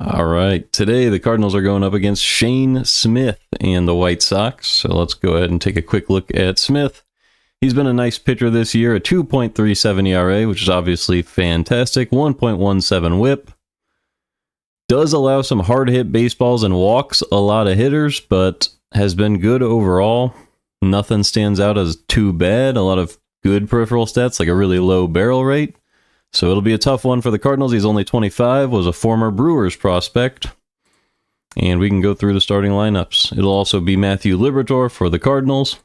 All right, today the Cardinals are going up against Shane Smith and the White Sox. So let's go ahead and take a quick look at Smith. He's been a nice pitcher this year, a 2.37 ERA, which is obviously fantastic, 1.17 whip. Does allow some hard-hit baseballs and walks a lot of hitters, but has been good overall. Nothing stands out as too bad. A lot of good peripheral stats, like a really low barrel rate. So it'll be a tough one for the Cardinals. He's only 25, was a former Brewers prospect. And we can go through the starting lineups. It'll also be Matthew Liberatore for the Cardinals.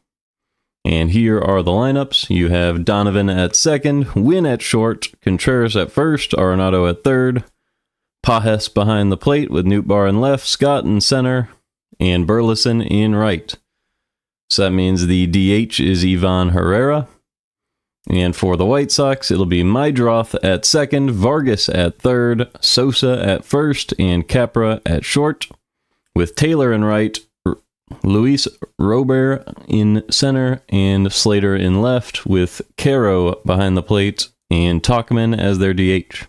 And here are the lineups. You have Donovan at second, Wynn at short, Contreras at first, Arenado at third, Pages behind the plate with Nootbaar in left, Scott in center, and Burleson in right. So that means the DH is Ivan Herrera. And for the White Sox, it'll be Meidroth at second, Vargas at third, Sosa at first, and Capra at short, with Taylor in right, Luis Robert in center, and Slater in left, with Caro behind the plate, and Tauchman as their DH.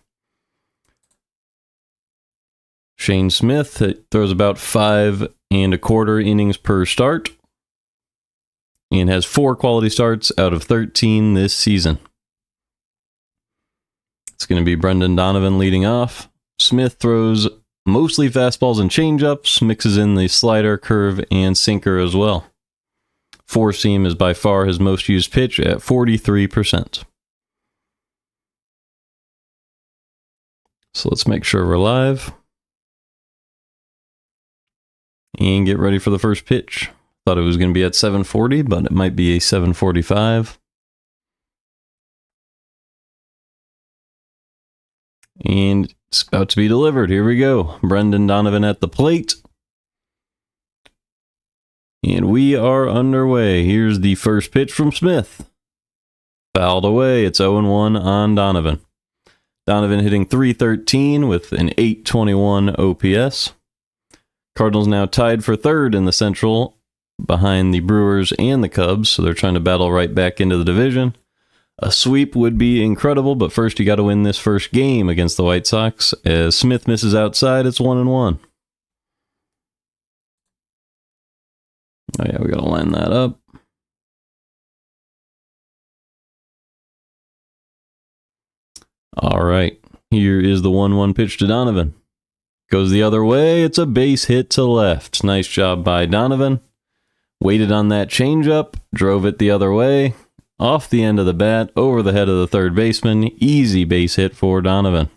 Shane Smith throws about 5 1/4 innings per start, and has 4 quality starts out of 13 this season. It's going to be Brendan Donovan leading off. Smith throws mostly fastballs and changeups, mixes in the slider, curve, and sinker as well. Four-seam is by far his most used pitch at 43%. So let's make sure we're live. And get ready for the first pitch. Thought it was going to be at 7:40, but it might be a 7:45. And it's about to be delivered. Here we go. Brendan Donovan at the plate. And we are underway. Here's the first pitch from Smith. Fouled away. It's 0-1 on Donovan. Donovan hitting .313 with an .821 OPS. Cardinals now tied for third in the Central, behind the Brewers and the Cubs, so they're trying to battle right back into the division. A sweep would be incredible, but first you got to win this first game against the White Sox. As Smith misses outside, it's 1-1. Oh yeah, we got to line that up. All right, here is the 1-1 pitch to Donovan. Goes the other way, it's a base hit to left. Nice job by Donovan. Waited on that changeup, drove it the other way, off the end of the bat, over the head of the third baseman. Easy base hit for Donovan.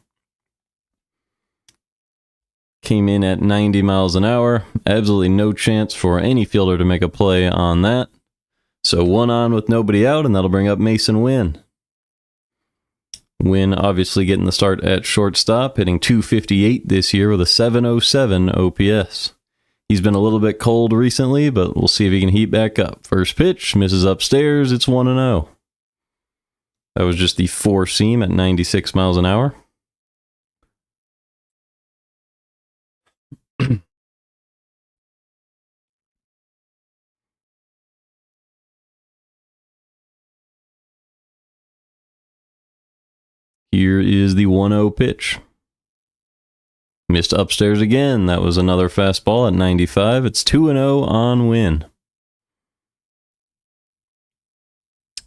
Came in at 90 miles an hour. Absolutely no chance for any fielder to make a play on that. So 1 on with nobody out, and that'll bring up Mason Wynn. Wynn obviously getting the start at shortstop, hitting .258 this year with a .707 OPS. He's been a little bit cold recently, but we'll see if he can heat back up. First pitch, misses upstairs, it's 1-0. That was just the four-seam at 96 miles an hour. Here is the 1-0 pitch. Missed upstairs again. That was another fastball at 95. It's 2-0 on Wynn.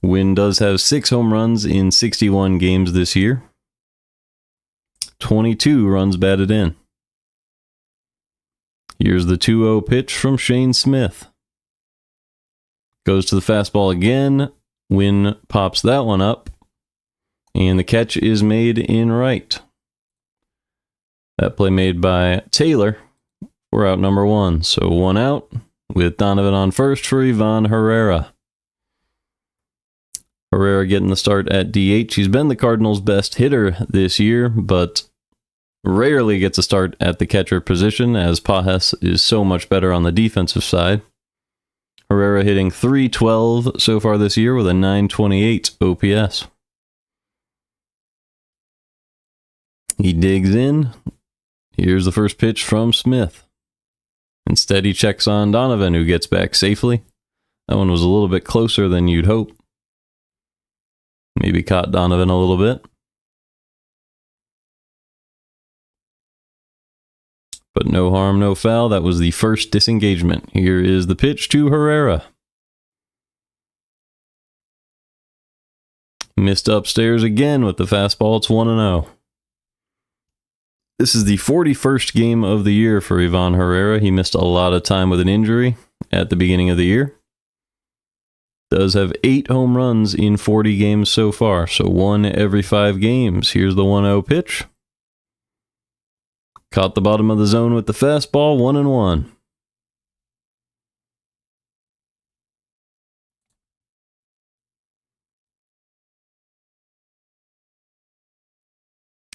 Wynn does have 6 home runs in 61 games this year. 22 runs batted in. Here's the 2-0 pitch from Shane Smith. Goes to the fastball again. Wynn pops that one up. And the catch is made in right. That play made by Taylor. We're out number 1. So 1 out with Donovan on first for Ivan Herrera. Herrera getting the start at DH. He's been the Cardinals' best hitter this year, but rarely gets a start at the catcher position, as Pages is so much better on the defensive side. Herrera hitting .312 so far this year with a .928 OPS. He digs in. Here's the first pitch from Smith. Instead, he checks on Donovan, who gets back safely. That one was a little bit closer than you'd hope. Maybe caught Donovan a little bit. But no harm, no foul. That was the first disengagement. Here is the pitch to Herrera. Missed upstairs again with the fastball. It's 1-0. This is the 41st game of the year for Ivan Herrera. He missed a lot of time with an injury at the beginning of the year. Does have 8 home runs in 40 games so far, so 1 every 5 games. Here's the 1-0 pitch. Caught the bottom of the zone with the fastball, 1-1.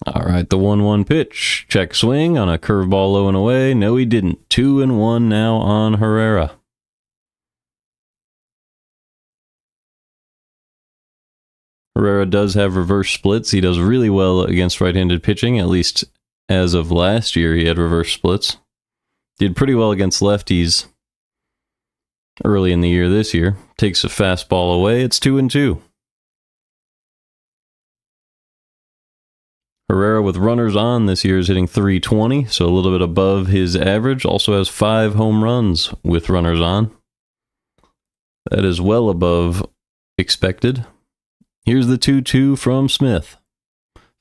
All right, the 1-1 pitch. Check swing on a curveball low and away. No, he didn't. 2-1 now on Herrera. Herrera does have reverse splits. He does really well against right-handed pitching, at least as of last year he had reverse splits. Did pretty well against lefties early in the year this year. Takes a fastball away. It's 2-2. Herrera with runners on this year is hitting .320, so a little bit above his average. Also has 5 home runs with runners on. That is well above expected. Here's the 2-2 from Smith.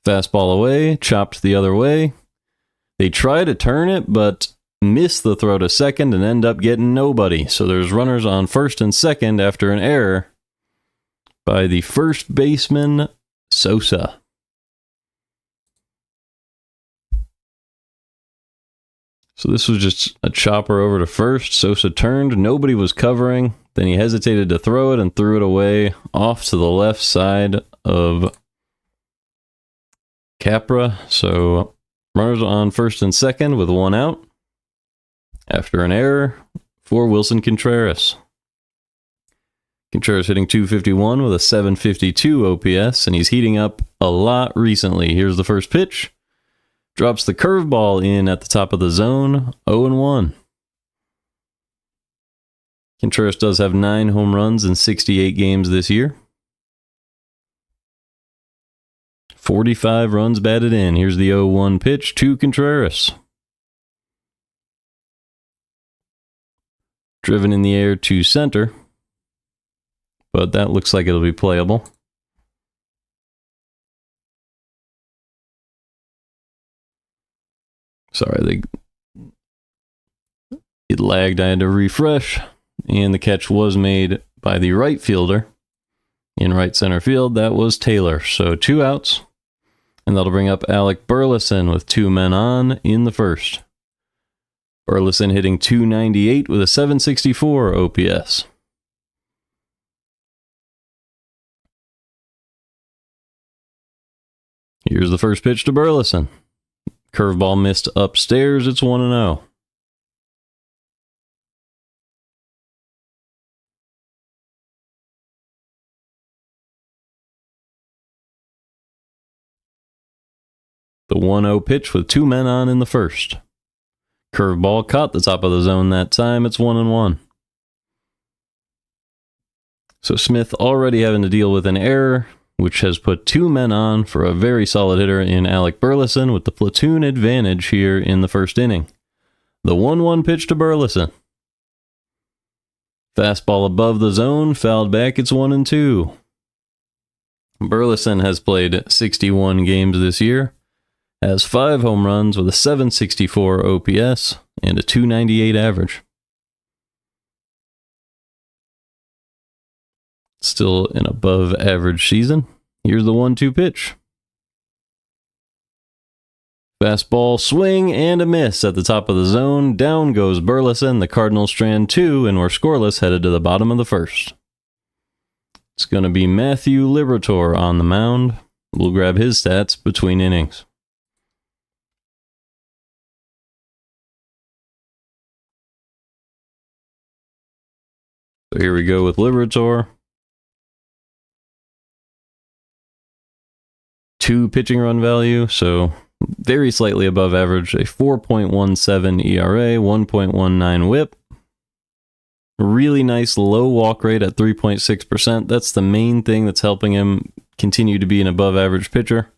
Fastball away, chopped the other way. They try to turn it, but miss the throw to second and end up getting nobody. So there's runners on first and second after an error by the first baseman, Sosa. So this was just a chopper over to first. Sosa turned, nobody was covering. Then he hesitated to throw it and threw it away off to the left side of Capra. So runners on first and second with 1 out after an error for Wilson Contreras. Contreras hitting .251 with a .752 OPS, and he's heating up a lot recently. Here's the first pitch. Drops the curveball in at the top of the zone, 0-1. Contreras does have 9 home runs in 68 games this year. 45 runs batted in. Here's the 0-1 pitch to Contreras. Driven in the air to center, but that looks like it'll be playable. Sorry, it lagged. I had to refresh, and the catch was made by the right fielder in right center field. That was Taylor. So 2 outs, and that'll bring up Alec Burleson with 2 men on in the first. Burleson hitting .298 with a .764 OPS. Here's the first pitch to Burleson. Curveball missed upstairs. It's 1-0. The 1-0 pitch with 2 men on in the first. Curveball caught the top of the zone that time. It's 1-1. So Smith already having to deal with an error, which has put 2 men on for a very solid hitter in Alec Burleson with the platoon advantage here in the first inning. The 1-1 pitch to Burleson. Fastball above the zone, fouled back, it's 1-2. Burleson has played 61 games this year, has 5 home runs with a .764 OPS and a .298 average. Still an above average season. Here's the 1-2 pitch. Fastball swing and a miss at the top of the zone. Down goes Burleson. The Cardinals strand 2 and we're scoreless headed to the bottom of the first. It's going to be Matthew Liberatore on the mound. We'll grab his stats between innings. So here we go with Liberatore. 2 pitching run value, so very slightly above average. A 4.17 ERA, 1.19 whip. Really nice low walk rate at 3.6%. That's the main thing that's helping him continue to be an above average pitcher.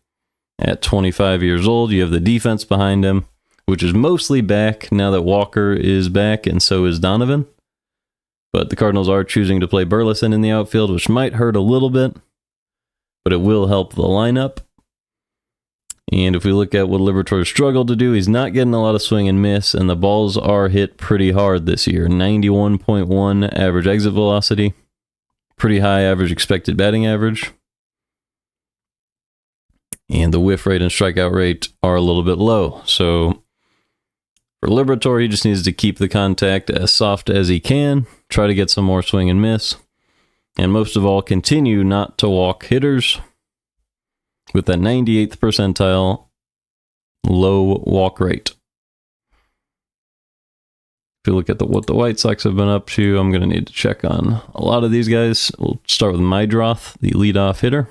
At 25 years old, you have the defense behind him. which is mostly back now that Walker is back, and so is Donovan. But the Cardinals are choosing to play Burleson in the outfield, which might hurt a little bit, but it will help the lineup. And if we look at what Liberatore struggled to do, he's not getting a lot of swing and miss, and the balls are hit pretty hard this year. 91.1 average exit velocity, pretty high average expected batting average. And the whiff rate and strikeout rate are a little bit low. So for Liberatore, he just needs to keep the contact as soft as he can, try to get some more swing and miss, and most of all, continue not to walk hitters with that 98th percentile low walk rate. If you look at what the White Sox have been up to, I'm going to need to check on a lot of these guys. We'll start with Mydroth, the leadoff hitter.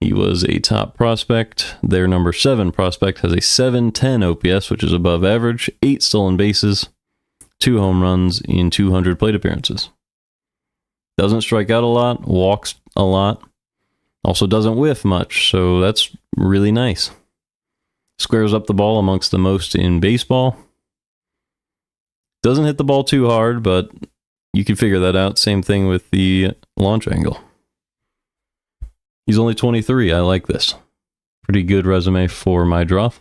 He was a top prospect. Their number 7 prospect has a 710 OPS, which is above average, 8 stolen bases, 2 home runs in 200 plate appearances. Doesn't strike out a lot, walks a lot, also doesn't whiff much, so that's really nice. Squares up the ball amongst the most in baseball. Doesn't hit the ball too hard, but you can figure that out. Same thing with the launch angle. He's only 23. I like this. Pretty good resume for Mydroth.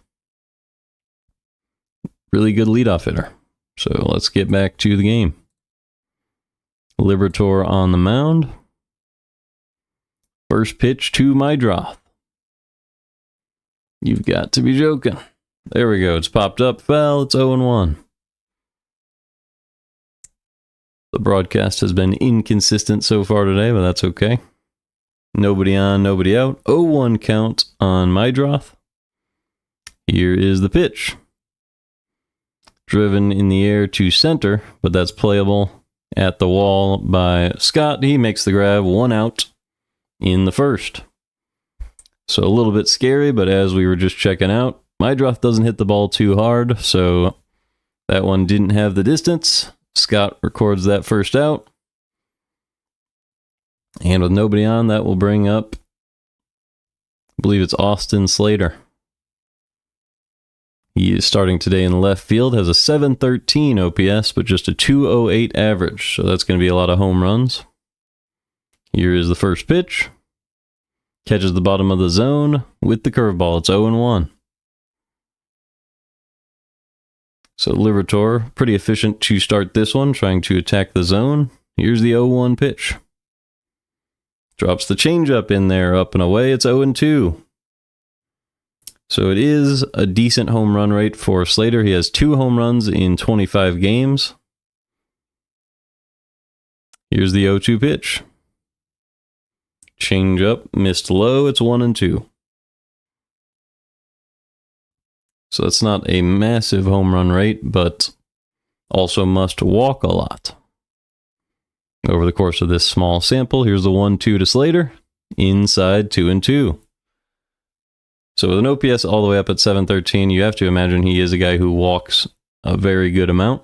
Really good leadoff hitter. So let's get back to the game. Liberatore on the mound. First pitch to Mydroth. You've got to be joking. There we go. It's popped up. Foul. It's 0-1. The broadcast has been inconsistent so far today, but that's okay. Nobody on, nobody out. 0-1 count on Mydroth. Here is the pitch. Driven in the air to center, but that's playable at the wall by Scott. He makes the grab, 1 out in the first. So a little bit scary, but as we were just checking out, Mydroth doesn't hit the ball too hard, so that one didn't have the distance. Scott records that first out. And with nobody on, that will bring up, I believe it's Austin Slater. He is starting today in left field, has a 713 OPS, but just a 208 average. So that's going to be a lot of home runs. Here is the first pitch. Catches the bottom of the zone with the curveball. It's 0-1. So Liberatore, pretty efficient to start this one, trying to attack the zone. Here's the 0-1 pitch. Drops the changeup in there, up and away. It's 0-2. So it is a decent home run rate for Slater. He has 2 home runs in 25 games. Here's the 0-2 pitch. Changeup, missed low. It's 1-2. So that's not a massive home run rate, but also must walk a lot. Over the course of this small sample, here's the 1-2 to Slater. Inside, 2-2. So with an OPS all the way up at 713, you have to imagine he is a guy who walks a very good amount.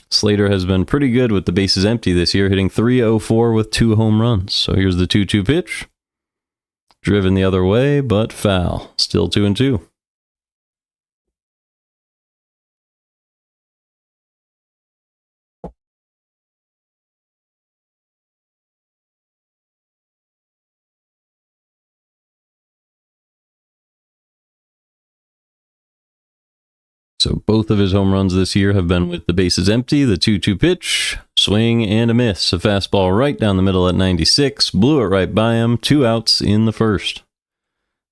Slater has been pretty good with the bases empty this year, hitting .304 with 2 home runs. So here's the 2-2 pitch. Driven the other way, but foul. Still 2-2. So both of his home runs this year have been with the bases empty. The 2-2 pitch, swing and a miss. A fastball right down the middle at 96. Blew it right by him. 2 outs in the first.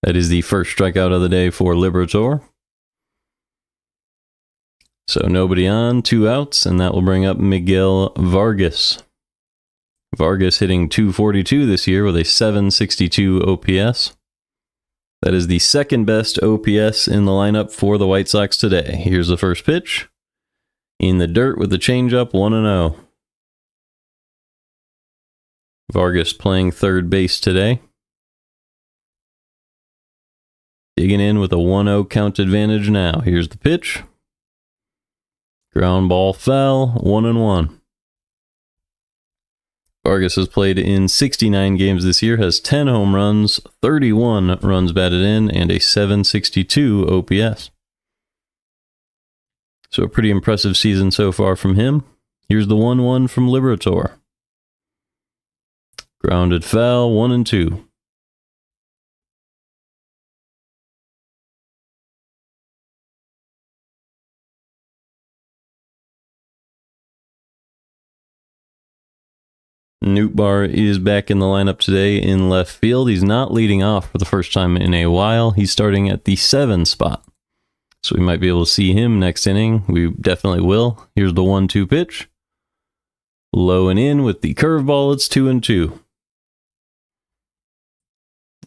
That is the first strikeout of the day for Liberatore. So nobody on, 2 outs, and that will bring up Miguel Vargas. Vargas hitting .242 this year with a 762 OPS. That is the second best OPS in the lineup for the White Sox today. Here's the first pitch. In the dirt with the changeup, 1-0. Vargas playing third base today. Digging in with a 1-0 count advantage now. Here's the pitch. Ground ball foul, 1-1. Vargas has played in 69 games this year, has 10 home runs, 31 runs batted in, and a 762 OPS. So a pretty impressive season so far from him. Here's the 1-1 from Liberatore. Grounded foul, 1-2. Nootbaar is back in the lineup today in left field. He's not leading off for the first time in a while. He's starting at the 7 spot. So we might be able to see him next inning. We definitely will. Here's the 1-2 pitch. Low and in with the curveball. It's 2-2.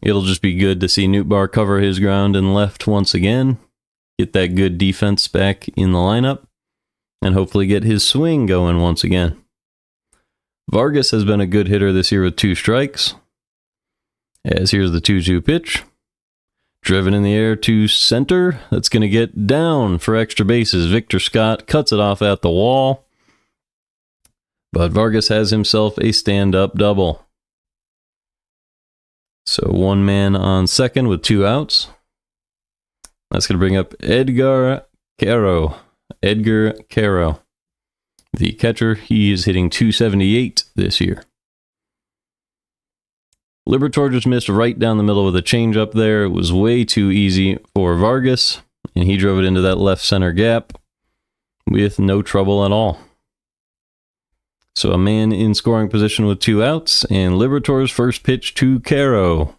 It'll just be good to see Nootbaar cover his ground in left once again. Get that good defense back in the lineup. And hopefully get his swing going once again. Vargas has been a good hitter this year with 2 strikes. As here's the 2-2 pitch. Driven in the air to center. That's going to get down for extra bases. Victor Scott cuts it off at the wall. But Vargas has himself a stand-up double. So 1 man on second with 2 outs. That's going to bring up Edgar Caro. Edgar Caro. The catcher, he is hitting .278 this year. Liberatore just missed right down the middle with a changeup there. It was way too easy for Vargas, and he drove it into that left center gap with no trouble at all. So a man in scoring position with 2 outs, and Liberatore's first pitch to Caro.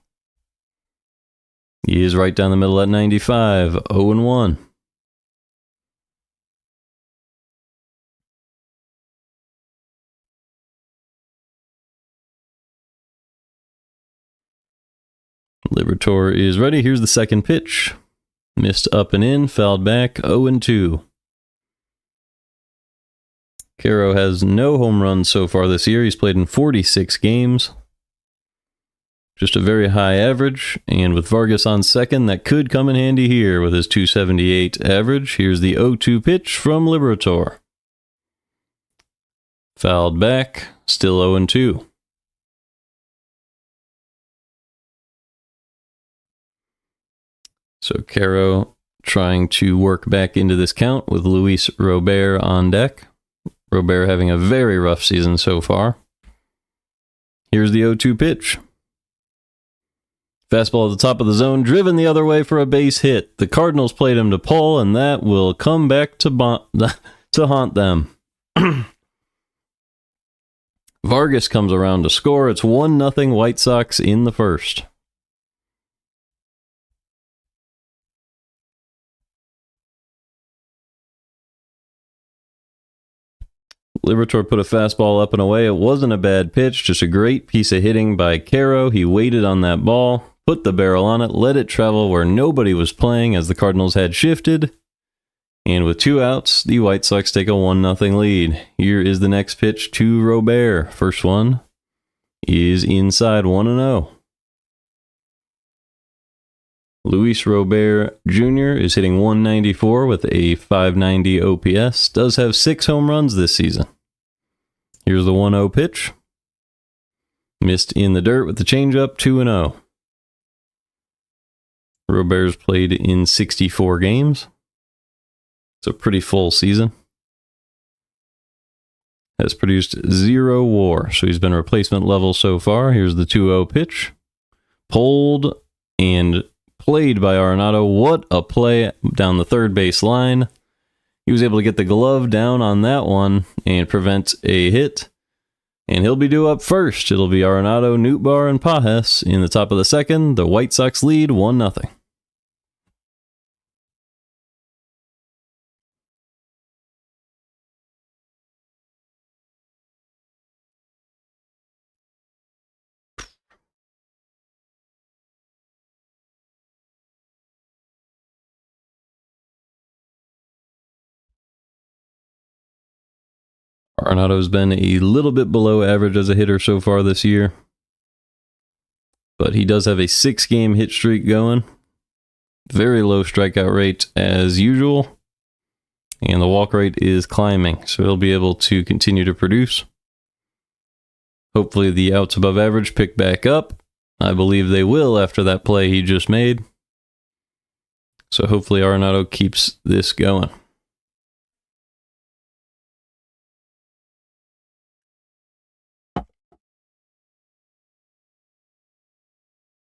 He is right down the middle at 95, 0-1. Liberatore is ready. Here's the second pitch. Missed up and in, fouled back, 0-2. Caro has no home runs so far this year. He's played in 46 games. Just a very high average. And with Vargas on second, that could come in handy here with his .278 average. Here's the 0-2 pitch from Liberatore. Fouled back, still 0-2. So Caro trying to work back into this count with Luis Robert on deck. Robert having a very rough season so far. Here's the 0-2 pitch. Fastball at the top of the zone, driven the other way for a base hit. The Cardinals played him to pull, and that will come back to haunt them. Vargas comes around to score. It's 1-0 White Sox in the first. Liberatore put a fastball up and away. It wasn't a bad pitch, just a great piece of hitting by Caro. He waited on that ball, put the barrel on it, let it travel where nobody was playing as the Cardinals had shifted. And with 2 outs, the White Sox take a 1-0 lead. Here is the next pitch to Robert. First one is inside, 1-0. Luis Robert Jr. is hitting .194 with a .590 OPS. Does have 6 home runs this season. Here's the 1-0 pitch. Missed in the dirt with the changeup, 2-0. Robert's played in 64 games. It's a pretty full season. Has produced 0 WAR, so he's been replacement level so far. Here's the 2-0 pitch. Pulled and played by Arenado. What a play down the third base line. He was able to get the glove down on that one and prevent a hit. And he'll be due up first. It'll be Arenado, Nootbaar, and Pajes in the top of the second. The White Sox lead 1-0. Arenado's been a little bit below average as a hitter so far this year, but he does have a 6-game hit streak going. Very low strikeout rate as usual, and the walk rate is climbing, so he'll be able to continue to produce. Hopefully the outs above average pick back up. I believe they will after that play he just made. So hopefully Arenado keeps this going.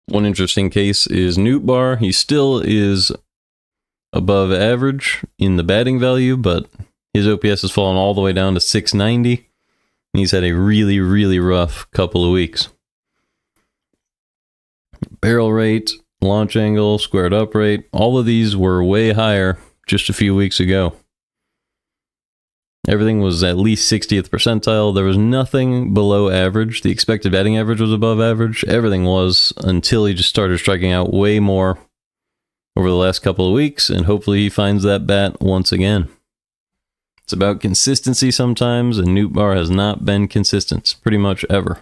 One interesting case is Nootbaar. He still is above average in the batting value, but his OPS has fallen all the way down to 690. He's had a really, really rough couple of weeks. Barrel rate, launch angle, squared up rate, all of these were way higher just a few weeks ago. Everything was at least 60th percentile. There was nothing below average. The expected batting average was above average. Everything was, until he just started striking out way more over the last couple of weeks, and hopefully he finds that bat once again. It's about consistency sometimes, and Nootbaar has not been consistent pretty much ever.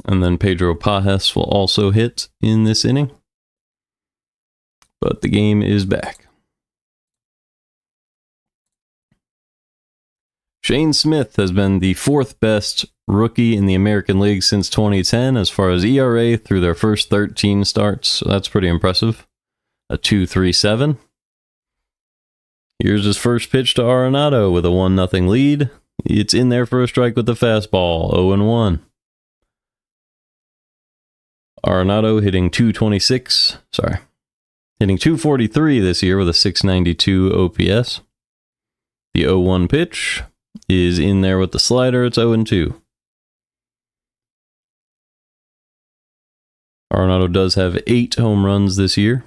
And then Pedro Pajes will also hit in this inning. But the game is back. Shane Smith has been the 4th best rookie in the American League since 2010 as far as ERA through their first 13 starts. So that's pretty impressive. A 2.37. Here's his first pitch to Arenado with a 1-0 lead. It's in there for a strike with the fastball, 0-1. Arenado hitting 243 this year with a 692 OPS. The 0-1 pitch is in there with the slider. It's 0-2. Arenado does have 8 home runs this year,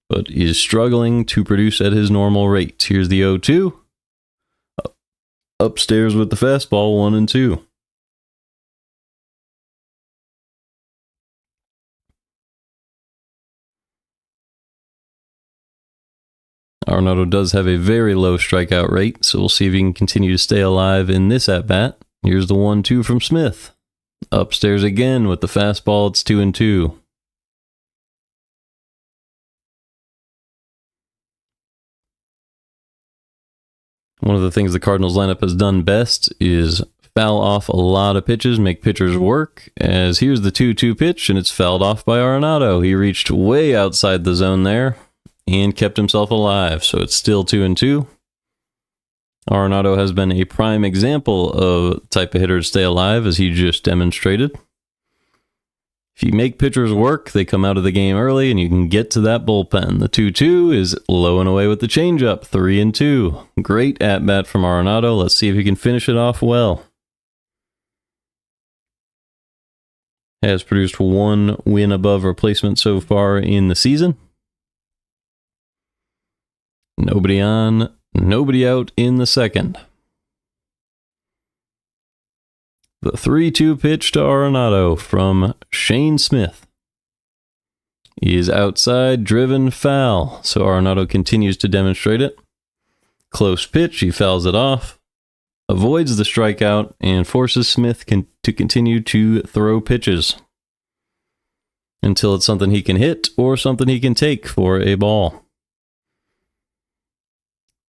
but is struggling to produce at his normal rate. Here's the 0-2. Upstairs with the fastball, 1-2. Arenado does have a very low strikeout rate, so we'll see if he can continue to stay alive in this at-bat. Here's the 1-2 from Smith. Upstairs again with the fastball, it's 2-2. One of the things the Cardinals lineup has done best is foul off a lot of pitches, make pitchers work, as here's the 2-2 pitch, and it's fouled off by Arenado. He reached way outside the zone there and kept himself alive, so it's still 2-2. Arenado has been a prime example of the type of hitter to stay alive, as he just demonstrated. If you make pitchers work, they come out of the game early, and you can get to that bullpen. The 2-2 is low and away with the changeup, 3-2. Great at-bat from Arenado. Let's see if he can finish it off well. Has produced 1 win above replacement so far in the season. Nobody on, nobody out in the second. The 3-2 pitch to Arenado from Shane Smith is outside, driven, foul. So Arenado continues to demonstrate it. Close pitch, he fouls it off, avoids the strikeout, and forces Smith to continue to throw pitches until it's something he can hit or something he can take for a ball.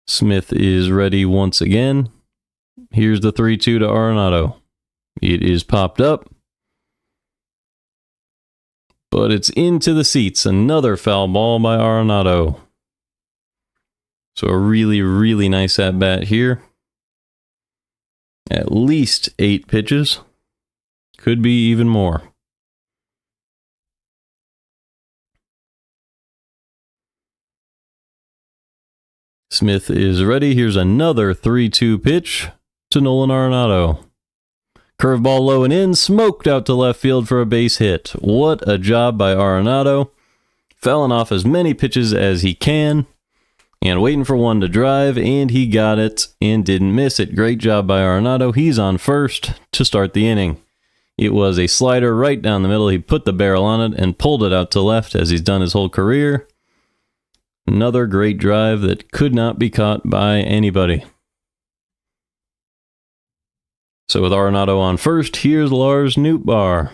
Smith is ready once again. Here's the 3-2 to Arenado. It is popped up, but it's into the seats. Another foul ball by Arenado. So a really, really nice at-bat here. At least 8 pitches. Could be even more. Smith is ready. Here's another 3-2 pitch to Nolan Arenado. Curveball low and in, smoked out to left field for a base hit. What a job by Arenado. Fouling off as many pitches as he can and waiting for one to drive, and he got it and didn't miss it. Great job by Arenado. He's on first to start the inning. It was a slider right down the middle. He put the barrel on it and pulled it out to left, as he's done his whole career. Another great drive that could not be caught by anybody. So with Arenado on first, here's Lars Nootbaar.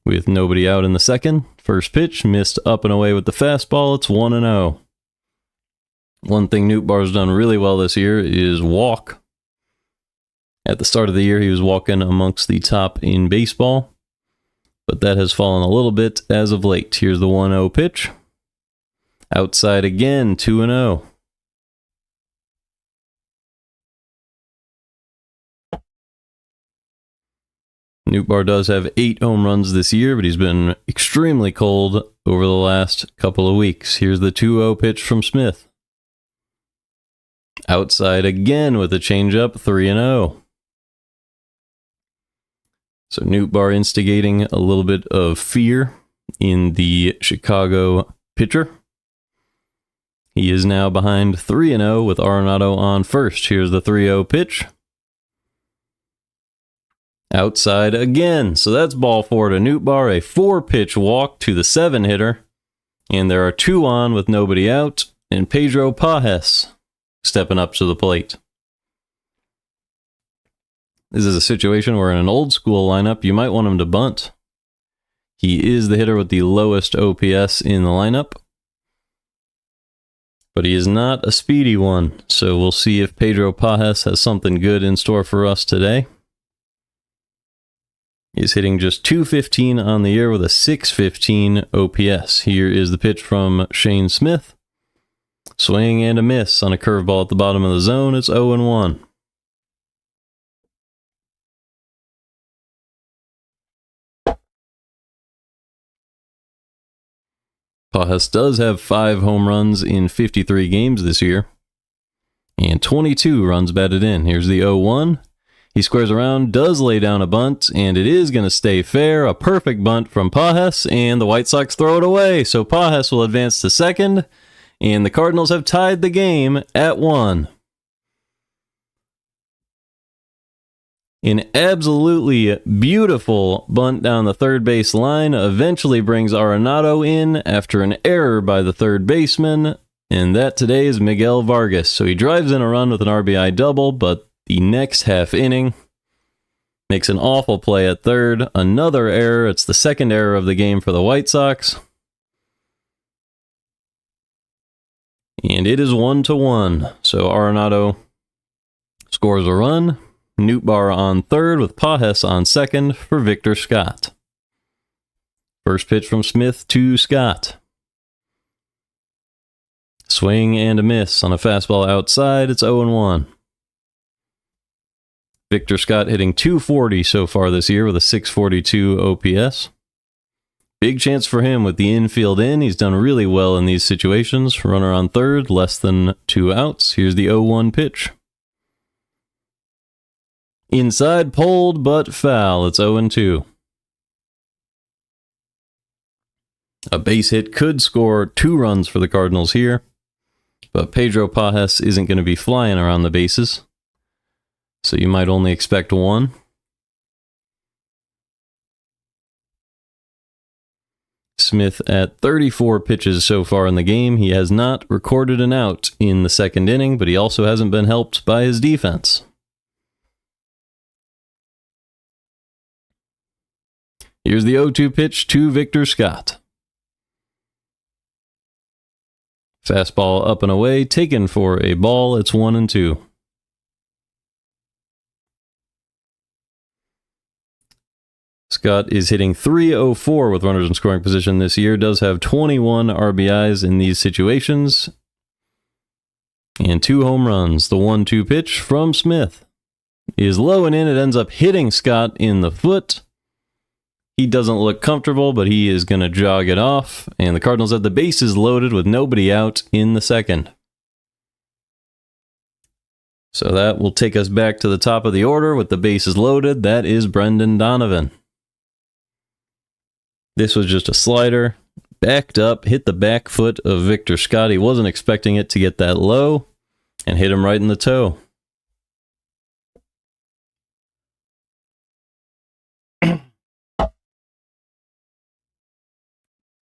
with nobody out in the second. First pitch, missed up and away with the fastball. It's 1-0. One thing Nootbaar's done really well this year is walk. At the start of the year, he was walking amongst the top in baseball, but that has fallen a little bit as of late. Here's the 1-0 pitch. Outside again, 2-0. Nootbaar does have 8 home runs this year, but he's been extremely cold over the last couple of weeks. Here's the 2-0 pitch from Smith. Outside again with a changeup, 3-0. So Nootbaar instigating a little bit of fear in the Chicago pitcher. He is now behind 3-0 with Arenado on first. Here's the 3-0 pitch. Outside again. So that's ball 4 to Nootbaar. A 4-pitch walk to the 7-hitter. And there are 2 on with nobody out. And Pedro Pages stepping up to the plate. This is a situation where in an old school lineup, you might want him to bunt. He is the hitter with the lowest OPS in the lineup, but he is not a speedy one. So we'll see if Pedro Pages has something good in store for us today. He's hitting just .215 on the year with a .615 OPS. Here is the pitch from Shane Smith. Swing and a miss on a curveball at the bottom of the zone. It's 0-1. Pages does have 5 home runs in 53 games this year, and 22 runs batted in. Here's the 0-1. He squares around, does lay down a bunt, and it is going to stay fair. A perfect bunt from Pages, and the White Sox throw it away. So Pages will advance to second, and the Cardinals have tied the game at 1. An absolutely beautiful bunt down the third base line eventually brings Arenado in after an error by the third baseman, and that today is Miguel Vargas. So he drives in a run with an RBI double, but the next half inning makes an awful play at third. Another error. It's the second error of the game for the White Sox. And it is 1-1. So Arenado scores a run. Nootbaar on third with Pages on second for Victor Scott. First pitch from Smith to Scott. Swing and a miss on a fastball outside. It's 0-1. Victor Scott hitting .240 so far this year with a .642 OPS. Big chance for him with the infield in. He's done really well in these situations. Runner on third, less than 2 outs. Here's the 0-1 pitch. Inside, pulled, but foul. It's 0-2. A base hit could score 2 runs for the Cardinals here, but Pedro Pages isn't going to be flying around the bases, so you might only expect 1. Smith at 34 pitches so far in the game. He has not recorded an out in the second inning, but he also hasn't been helped by his defense. Here's the 0-2 pitch to Victor Scott. Fastball up and away, taken for a ball. It's 1-2. Scott is hitting .304 with runners in scoring position this year. Does have 21 RBIs in these situations. And 2 home runs. The 1-2 pitch from Smith is low and in. It ends up hitting Scott in the foot. He doesn't look comfortable, but he is going to jog it off. And the Cardinals have the bases loaded with nobody out in the second. So that will take us back to the top of the order with the bases loaded. That is Brendan Donovan. This was just a slider. Backed up, hit the back foot of Victor Scott. He wasn't expecting it to get that low and hit him right in the toe.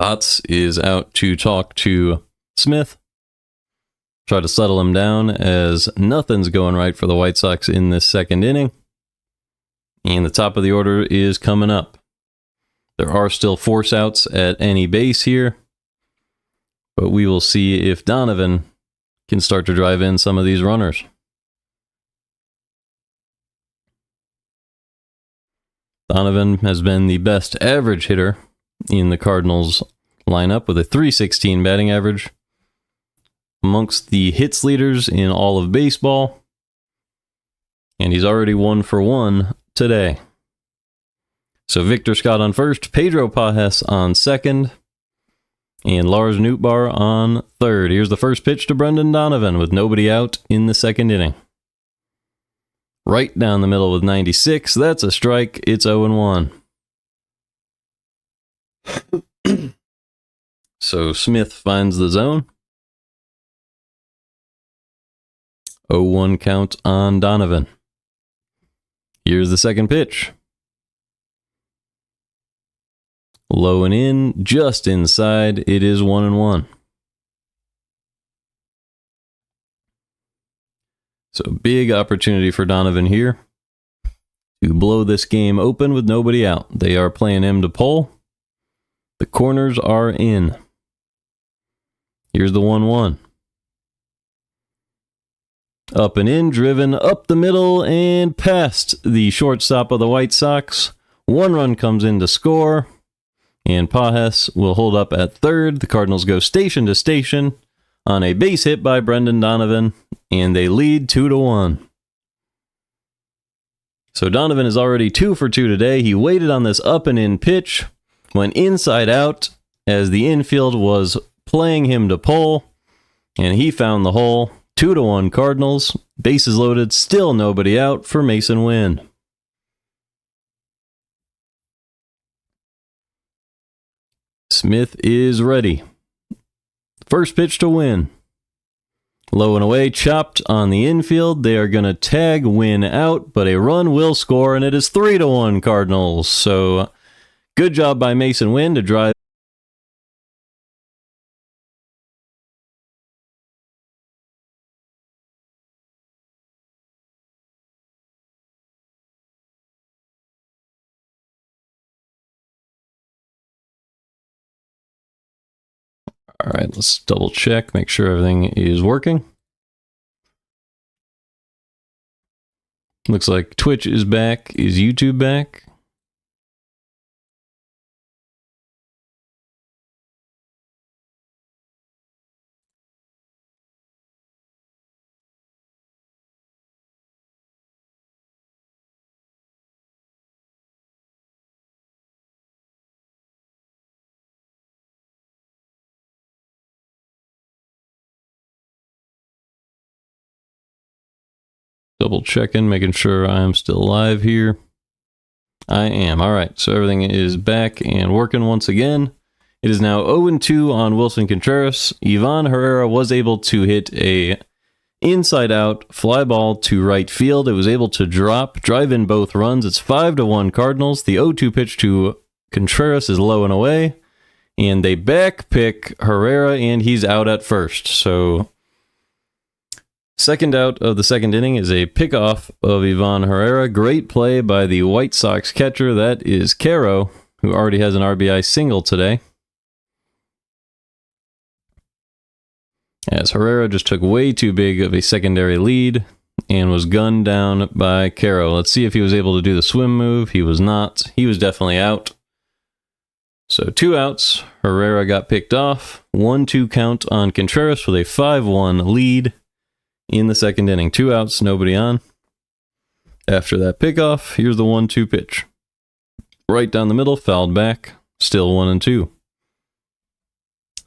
Otts is out to talk to Smith. Try to settle him down as nothing's going right for the White Sox in this second inning. And the top of the order is coming up. There are still force outs at any base here, but we will see if Donovan can start to drive in some of these runners. Donovan has been the best average hitter in the Cardinals lineup with a .316 batting average. Amongst the hits leaders in all of baseball. And he's already 1 for 1 today. So Victor Scott on first, Pedro Pajes on second, and Lars Nootbaar on third. Here's the first pitch to Brendan Donovan with nobody out in the second inning. Right down the middle with 96. That's a strike. It's 0-1. So Smith finds the zone. 0-1 count on Donovan. Here's the second pitch. Low and in, just inside. It is 1-1. So big opportunity for Donovan here to blow this game open with nobody out. They are playing him to pull. The corners are in. Here's the 1-1. Up and in, driven up the middle and past the shortstop of the White Sox. 1 run comes in to score, and Pajes will hold up at third. The Cardinals go station to station on a base hit by Brendan Donovan, and they lead 2-1. So Donovan is already 2 for 2 today. He waited on this up and in pitch, went inside out as the infield was playing him to pull, and he found the hole. 2-1 Cardinals. Bases loaded, still nobody out for Mason Wynn. Smith is ready. First pitch to Wynn. Low and away, chopped on the infield. They are going to tag Wynn out, but a run will score, and it is 3-1 Cardinals. So good job by Mason Wynn to drive. All right, let's double check, make sure everything is working. Looks like Twitch is back. Is YouTube back? Double checking, making sure I'm still live here. I am. All right, so everything is back and working once again. It is now 0-2 on Wilson Contreras. Ivan Herrera was able to hit a inside-out fly ball to right field. It was able to drive in both runs. It's 5-1 Cardinals. The 0-2 pitch to Contreras is low and away, and they back pick Herrera, and he's out at first. So second out of the second inning is a pickoff of Ivan Herrera. Great play by the White Sox catcher. That is Caro, who already has an RBI single today. As Herrera just took way too big of a secondary lead and was gunned down by Caro. Let's see if he was able to do the swim move. He was not. He was definitely out. So 2 outs. Herrera got picked off. 1-2 count on Contreras with a 5-1 lead in the second inning. 2 outs, nobody on. After that pickoff, here's the 1-2 pitch. Right down the middle, fouled back. Still 1-2.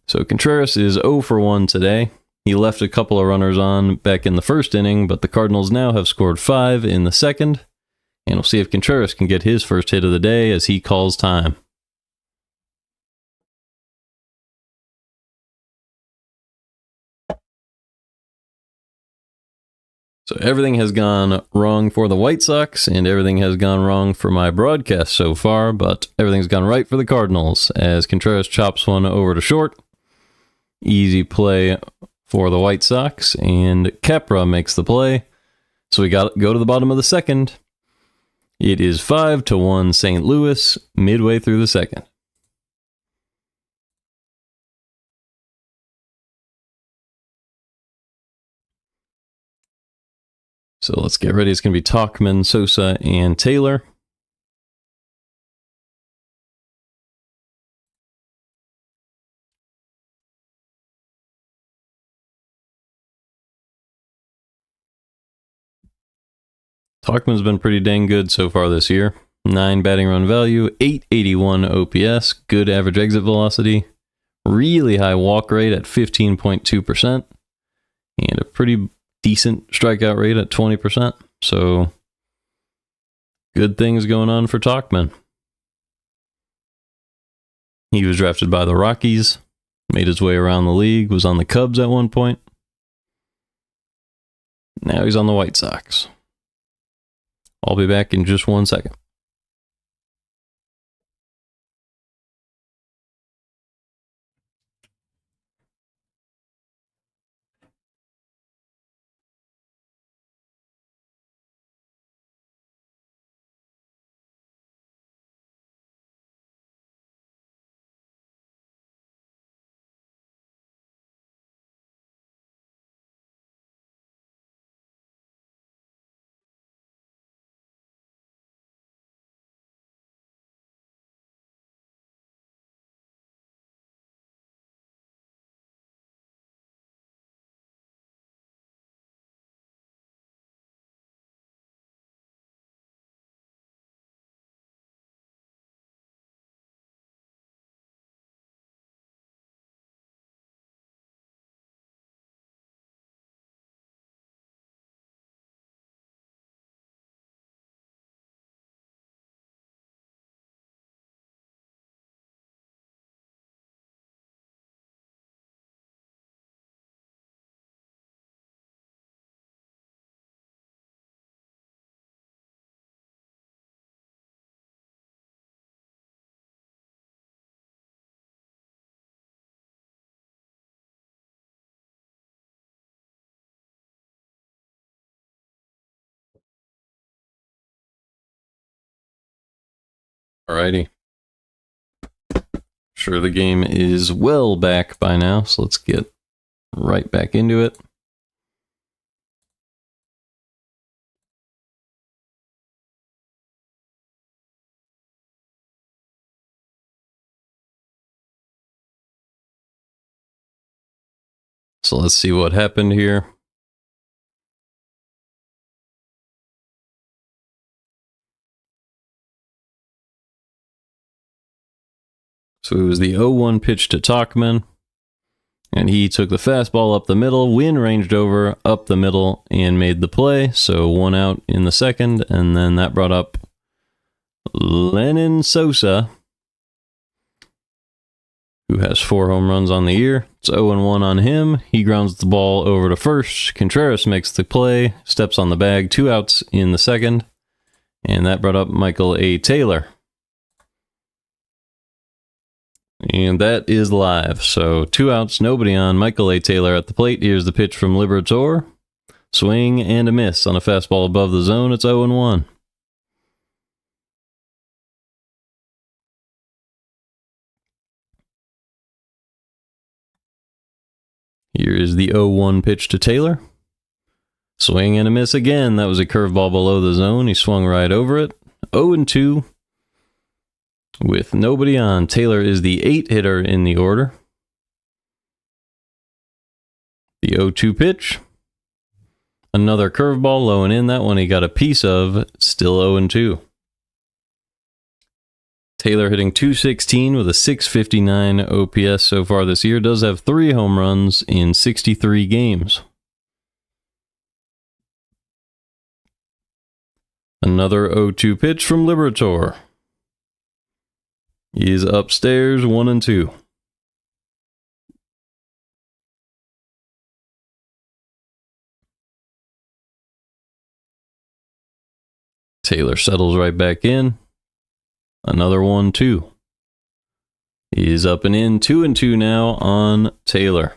So Contreras is 0 for 1 today. He left a couple of runners on back in the first inning, but the Cardinals now have scored 5 in the second. And we'll see if Contreras can get his first hit of the day as he calls time. So everything has gone wrong for the White Sox, and everything has gone wrong for my broadcast so far, but everything's gone right for the Cardinals as Contreras chops one over to short. Easy play for the White Sox, and Capra makes the play. So we got go to the bottom of the second. It is 5-1 St. Louis, midway through the second. So let's get ready. It's going to be Tauchman, Sosa, and Taylor. Tauchman's been pretty dang good so far this year. 9 batting run value, 881 OPS, good average exit velocity, really high walk rate at 15.2%, and a pretty decent strikeout rate at 20%. So, good things going on for Tauchman. He was drafted by the Rockies, made his way around the league, was on the Cubs at one point. Now he's on the White Sox. I'll be back in just 1 second. Alrighty. Sure, the game is well back by now, so let's get right back into it. So let's see what happened here. So it was the 0-1 pitch to Tauchman, and he took the fastball up the middle. Wynn ranged over up the middle and made the play. So 1 out in the second, and then that brought up Lenyn Sosa, who has 4 home runs on the year. It's 0-1 on him. He grounds the ball over to first. Contreras makes the play, steps on the bag, 2 outs in the second, and that brought up Michael A. Taylor. And that is live. So 2 outs, nobody on. Michael A. Taylor at the plate. Here's the pitch from Liberatore. Swing and a miss on a fastball above the zone. It's 0-1. Here is the 0-1 pitch to Taylor. Swing and a miss again. That was a curveball below the zone. He swung right over it. 0-2. With nobody on. Taylor is the 8th hitter in the order. The 0-2 pitch. Another curveball low and in. That one he got a piece of. Still 0-2. Taylor hitting .216 with a .659 OPS so far this year. Does have 3 home runs in 63 games. Another 0-2 pitch from Liberatore. He is upstairs, 1-2. Taylor settles right back in. Another 1-2. He is up and in, 2-2 now on Taylor.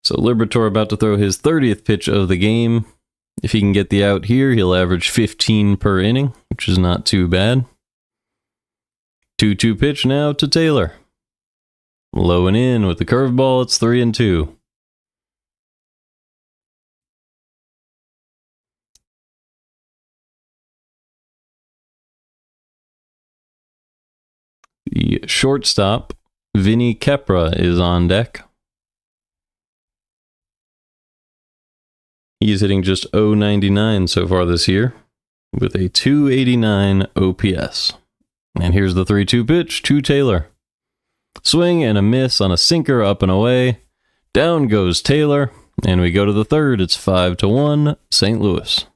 So Liberatore about to throw his 30th pitch of the game. If he can get the out here, he'll average 15 per inning, which is not too bad. 2-2 pitch now to Taylor. Low and in with the curveball, it's 3-2. The shortstop, Vinny Kepra, is on deck. He's hitting just .099 so far this year with a .289 OPS. And here's the 3-2 pitch to Taylor. Swing and a miss on a sinker up and away. Down goes Taylor, and we go to the third. It's 5-1, St. Louis.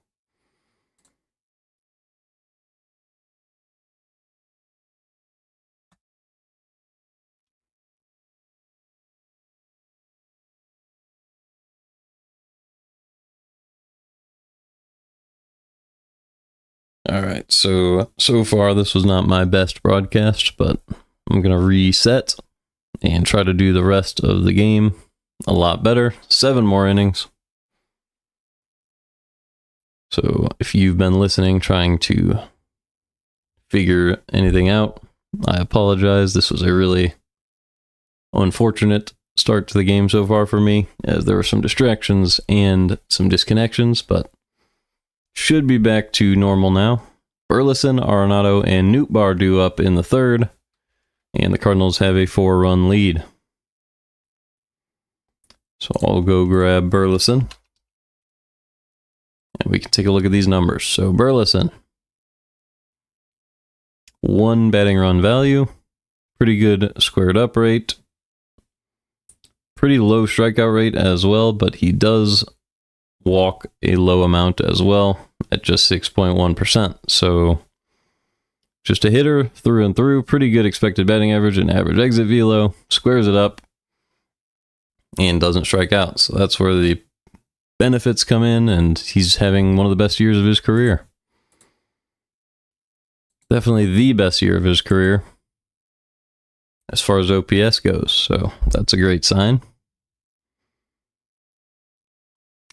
All right, so far this was not my best broadcast, but I'm going to reset and try to do the rest of the game a lot better. 7 more innings. So if you've been listening, trying to figure anything out, I apologize. This was a really unfortunate start to the game so far for me, as there were some distractions and some disconnections, but should be back to normal now. Burleson, Arenado, and Nootbaar due up in the third, and the Cardinals have a 4-run lead. So I'll go grab Burleson, and we can take a look at these numbers. So Burleson, 1 batting run value, pretty good squared up rate, pretty low strikeout rate as well, but he does walk a low amount as well at just 6.1%. So just a hitter through and through, pretty good expected batting average and average exit velo, squares it up, and doesn't strike out. So that's where the benefits come in, and he's having one of the best years of his career. Definitely the best year of his career as far as OPS goes, so that's a great sign.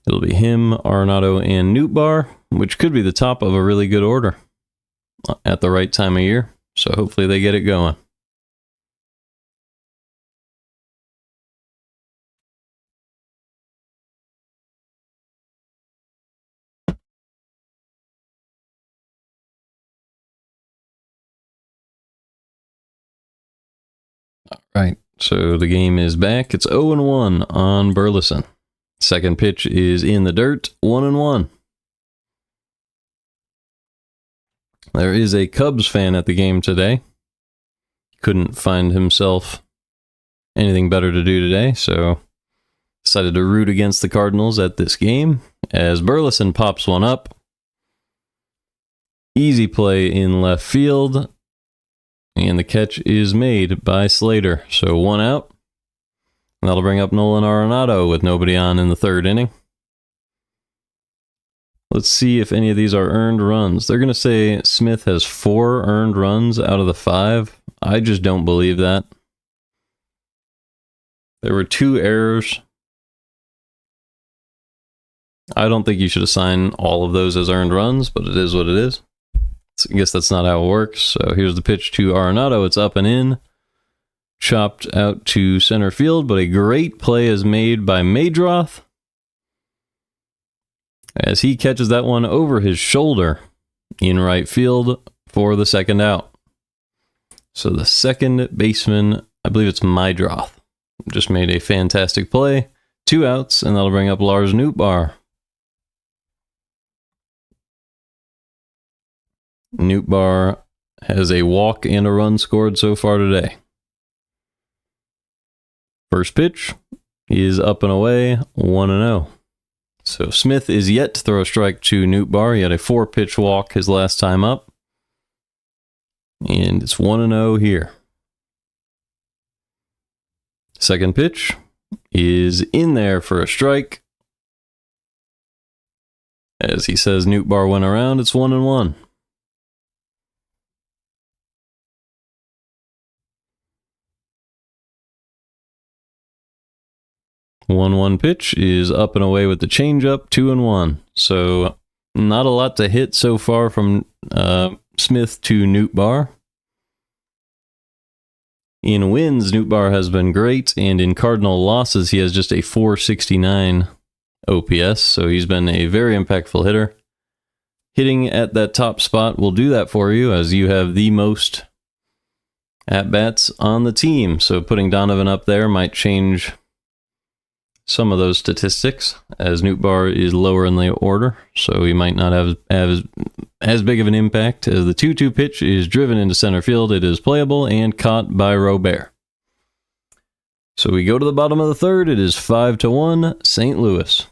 It'll be him, Arenado, and Nootbaar, which could be the top of a really good order at the right time of year, so hopefully they get it going. All right, so the game is back. It's 0-1 on Burleson. Second pitch is in the dirt, 1-1. There is a Cubs fan at the game today. Couldn't find himself anything better to do today, so decided to root against the Cardinals at this game as Burleson pops one up. Easy play in left field, and the catch is made by Slater. So 1 out. That'll bring up Nolan Arenado with nobody on in the third inning. Let's see if any of these are earned runs. They're going to say Smith has 4 earned runs out of the 5. I just don't believe that. There were 2 errors. I don't think you should assign all of those as earned runs, but it is what it is. So I guess that's not how it works. So here's the pitch to Arenado. It's up and in. Chopped out to center field, but a great play is made by Madroth as he catches that one over his shoulder in right field for the second out. So the second baseman, I believe it's Madroth, just made a fantastic play. 2 outs, and that'll bring up Lars Nootbaar. Nootbaar has a walk and a run scored so far today. First pitch is up and away, 1-0. So Smith is yet to throw a strike to Nootbaar. He had a 4-pitch walk his last time up. And it's 1-0 here. Second pitch is in there for a strike. As he says Nootbaar went around, it's 1-1. 1-1 pitch is up and away with the changeup, 2-1. So not a lot to hit so far from Smith to Nootbaar. In wins, Nootbaar has been great, and in Cardinal losses, he has just a 469 OPS, so he's been a very impactful hitter. Hitting at that top spot will do that for you, as you have the most at-bats on the team, so putting Donovan up there might change some of those statistics, as Nootbaar is lower in the order, so he might not have as big of an impact. As the 2-2 pitch is driven into center field, it is playable and caught by Robert. So we go to the bottom of the third. It is 5-1 St. Louis.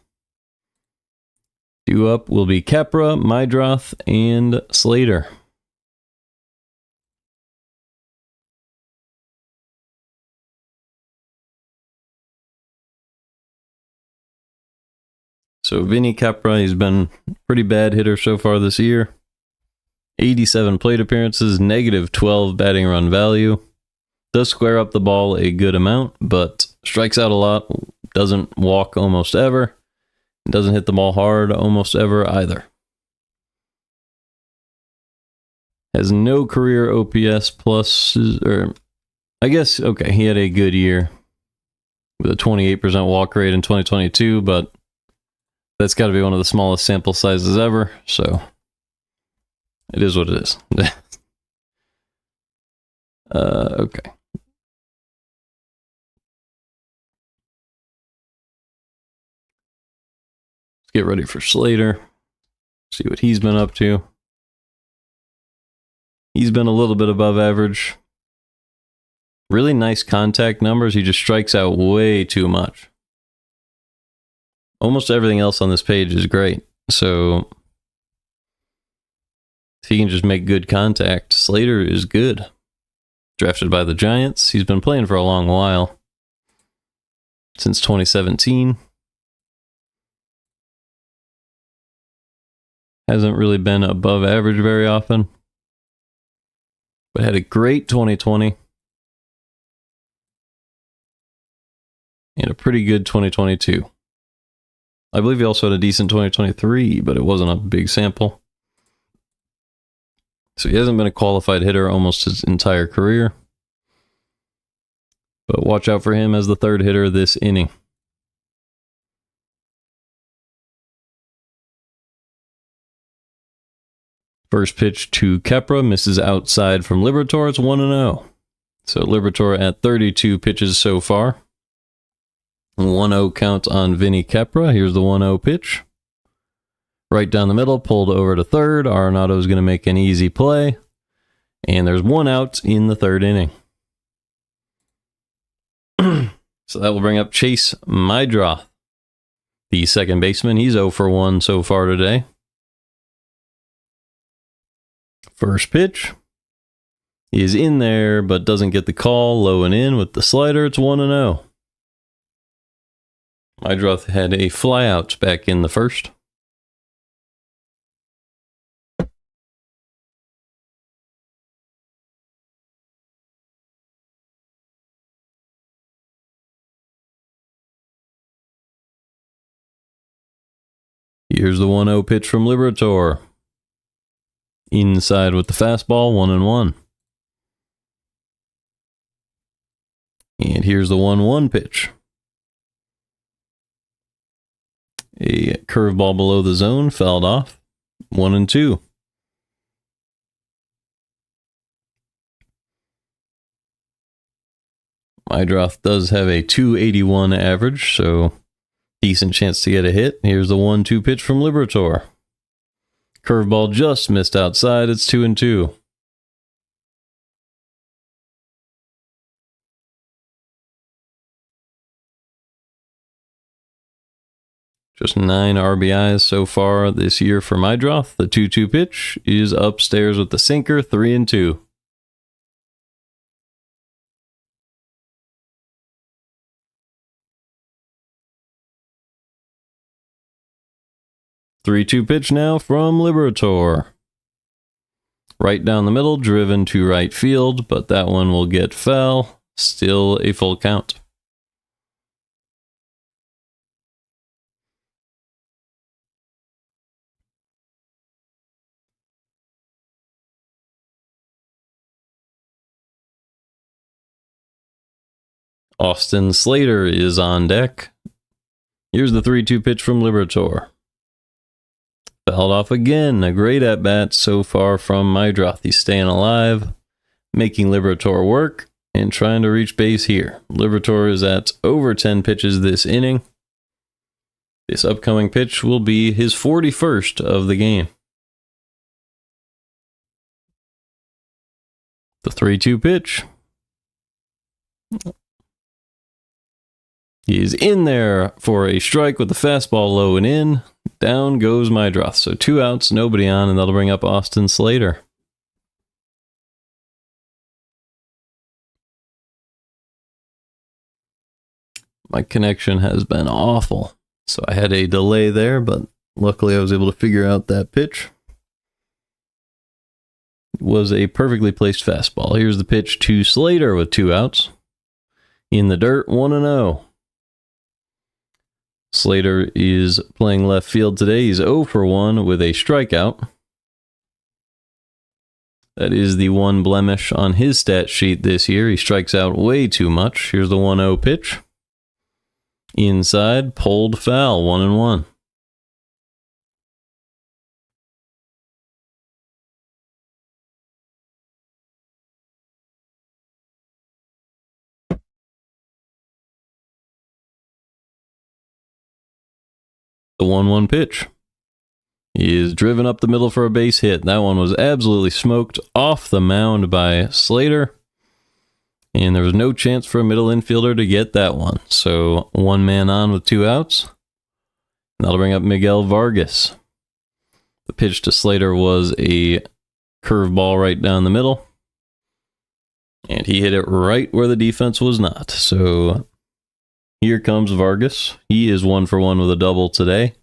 Due up will be Capra, Mydroth, and Slater. So Vinny Capra, he's been a pretty bad hitter so far this year. 87 plate appearances, -12 batting run value. Does square up the ball a good amount, but strikes out a lot, doesn't walk almost ever, doesn't hit the ball hard almost ever either. Has no career OPS plus, or I guess, okay, he had a good year with a 28% walk rate in 2022, but that's got to be one of the smallest sample sizes ever, so it is what it is. Okay. Let's get ready for Slater. See what he's been up to. He's been a little bit above average. Really nice contact numbers. He just strikes out way too much. Almost everything else on this page is great. So if he can just make good contact, Slater is good. Drafted by the Giants. He's been playing for a long while. Since 2017. Hasn't really been above average very often. But had a great 2020. And a pretty good 2022. I believe he also had a decent 2023, but it wasn't a big sample. So he hasn't been a qualified hitter almost his entire career. But watch out for him as the third hitter this inning. First pitch to Kepra, misses outside from Liberatore. It's 1-0. So Liberatore at 32 pitches so far. 1-0 count on Vinny Kepra. Here's the 1-0 pitch. Right down the middle, pulled over to third. Arenado's going to make an easy play. And there's 1 out in the third inning. So that will bring up Chase Mydroth, the second baseman. He's 0 for 1 so far today. First pitch is in there, but doesn't get the call. Low and in with the slider. It's 1-0. Mydroth had a flyout back in the first. Here's the 1-0 pitch from Liberatore. Inside with the fastball, 1-1. And here's the 1-1 pitch. A curveball below the zone, fouled off, 1-2. Mydroth does have a 281 average, so decent chance to get a hit. Here's the 1-2 pitch from Liberatore. Curveball just missed outside. It's 2-2. Just 9 RBIs so far this year for Mydroth. The 2-2 pitch is upstairs with the sinker, 3-2. Three-two pitch now from Liberatore. Right down the middle, driven to right field, but that one will get foul. Still a full count. Austin Slater is on deck. Here's the 3-2 pitch from Liberatore. Fouled off again. A great at-bat so far from Mydroth. He's staying alive, making Liberatore work, and trying to reach base here. Liberatore is at over 10 pitches this inning. This upcoming pitch will be his 41st of the game. The 3-2 pitch. He's in there for a strike with the fastball low and in. Down goes Mydroth. So 2 outs, nobody on, and that'll bring up Austin Slater. My connection has been awful, so I had a delay there, but luckily I was able to figure out that pitch. It was a perfectly placed fastball. Here's the pitch to Slater with 2 outs. In the dirt, 1-0. Slater is playing left field today. He's 0 for 1 with a strikeout. That is the one blemish on his stat sheet this year. He strikes out way too much. Here's the 1-0 pitch. Inside, pulled foul, 1-1. The 1-1 pitch. He is driven up the middle for a base hit. That one was absolutely smoked off the mound by Slater. And there was no chance for a middle infielder to get that one. So 1 man on with 2 outs. And that'll bring up Miguel Vargas. The pitch to Slater was a curveball right down the middle. And he hit it right where the defense was not. So here comes Vargas. He is 1 for 1 with a double today.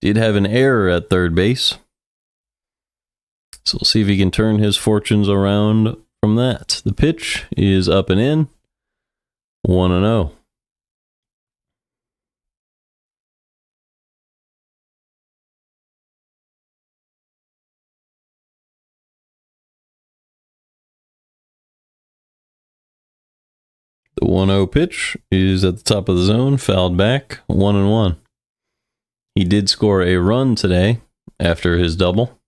Did have an error at third base. So we'll see if he can turn his fortunes around from that. The pitch is up and in. 1-0. The 1-0 pitch is at the top of the zone, fouled back, 1-1. He did score a run today after his double.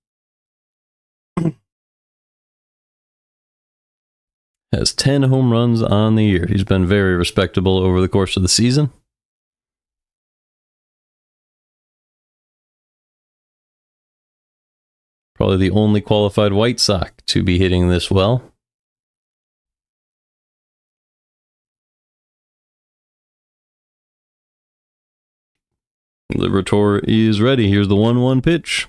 Has 10 home runs on the year. He's been very respectable over the course of the season. Probably the only qualified White Sox to be hitting this well. Liberatore is ready. Here's the 1-1 pitch.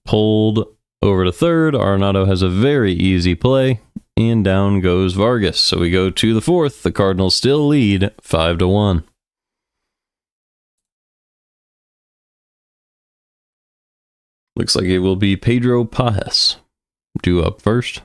Pulled over to third. Arenado has a very easy play. And down goes Vargas. So we go to the 4th. The Cardinals still lead 5-1. Looks like it will be Pedro Pajes due up first.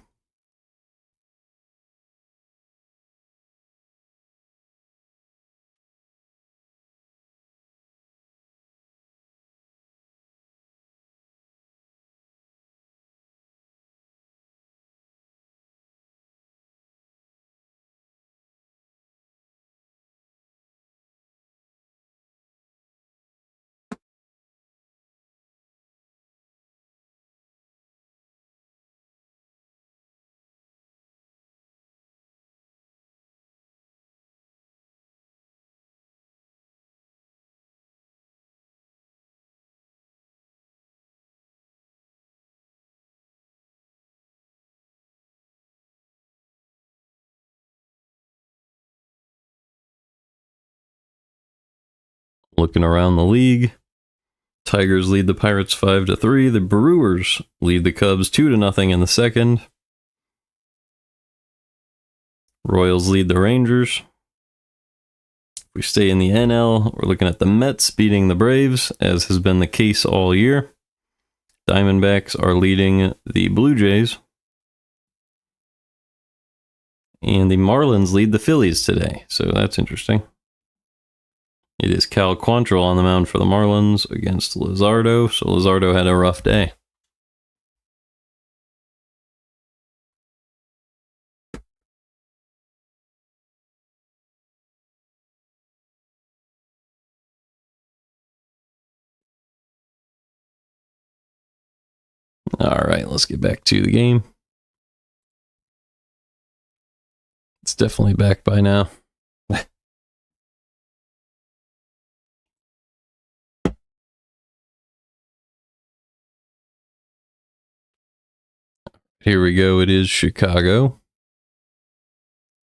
Looking around the league, Tigers lead the Pirates 5-3. The Brewers lead the Cubs 2-0 in the second. Royals lead the Rangers. If we stay in the NL, we're looking at the Mets beating the Braves, as has been the case all year. Diamondbacks are leading the Blue Jays. And the Marlins lead the Phillies today, so that's interesting. It is Cal Quantrill on the mound for the Marlins against Luzardo, so Luzardo had a rough day. All right, let's get back to the game. It's definitely back by now. Here we go. It is Chicago.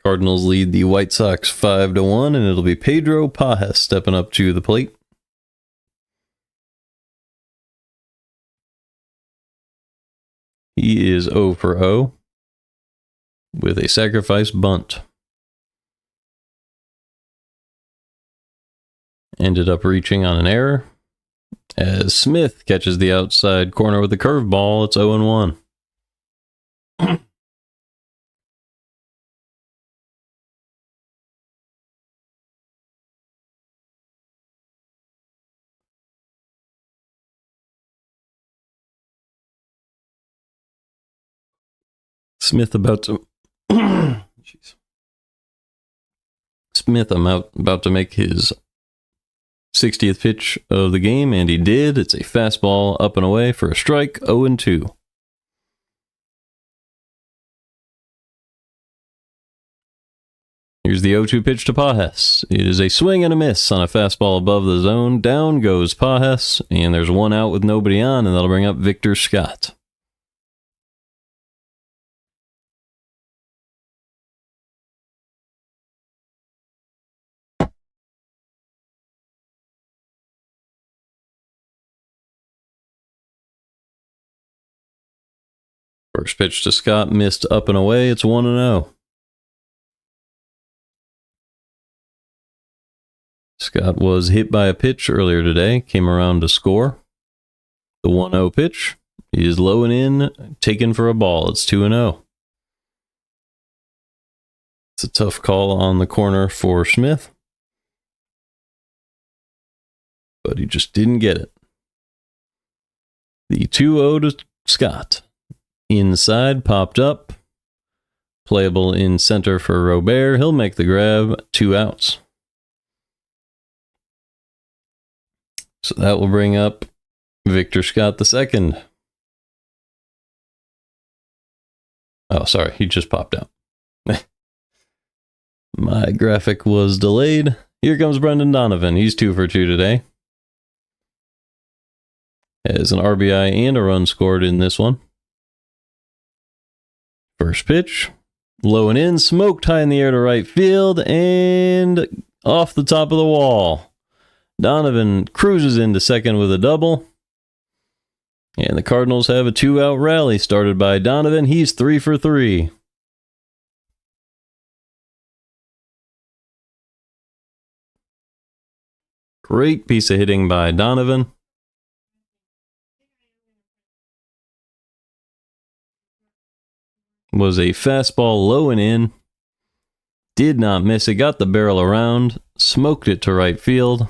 Cardinals lead the White Sox 5-1, and it'll be Pedro Pajes stepping up to the plate. He is 0 for 0 with a sacrifice bunt. Ended up reaching on an error. As Smith catches the outside corner with a curveball, it's 0-1. Smith about to Smith about to make his 60th pitch of the game, and he did. It's a fastball up and away for a strike, 0-2. Here's the 0-2 pitch to Pajes. It is a swing and a miss on a fastball above the zone. Down goes Pajes, and there's one out with nobody on, and that'll bring up Victor Scott. First pitch to Scott, missed up and away. It's 1-0. Scott was hit by a pitch earlier today, came around to score. The 1-0 pitch is low and in, taken for a ball. It's 2-0. It's a tough call on the corner for Smith, but he just didn't get it. The 2-0 to Scott. Inside, popped up. Playable in center for Robert. He'll make the grab. 2 outs. So that will bring up Victor Scott II. Oh, sorry. He just popped out. My graphic was delayed. Here comes Brendan Donovan. He's 2 for 2 today. Has an RBI and a run scored in this one. First pitch, low and in, smoked high in the air to right field, and off the top of the wall. Donovan cruises into second with a double. And the Cardinals have a 2-out rally started by Donovan. He's 3 for 3. Great piece of hitting by Donovan. Was a fastball low and in. Did not miss it. Got the barrel around. Smoked it to right field.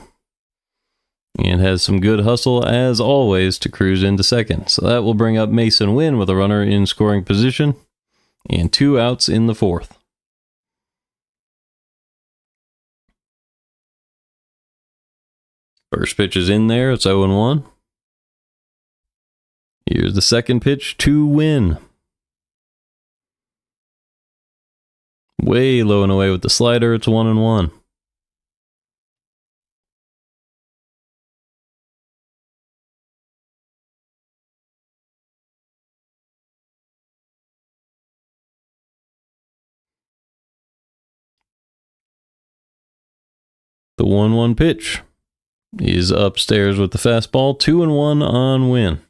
And has some good hustle, as always, to cruise into second. So that will bring up Mason Wynn with a runner in scoring position. And 2 outs in the 4th. First pitch is in there. It's 0-1. Here's the second pitch to Wynn. Way low and away with the slider. It's 1-1. The 1-1 pitch is upstairs with the fastball. 2-1 on Wynn.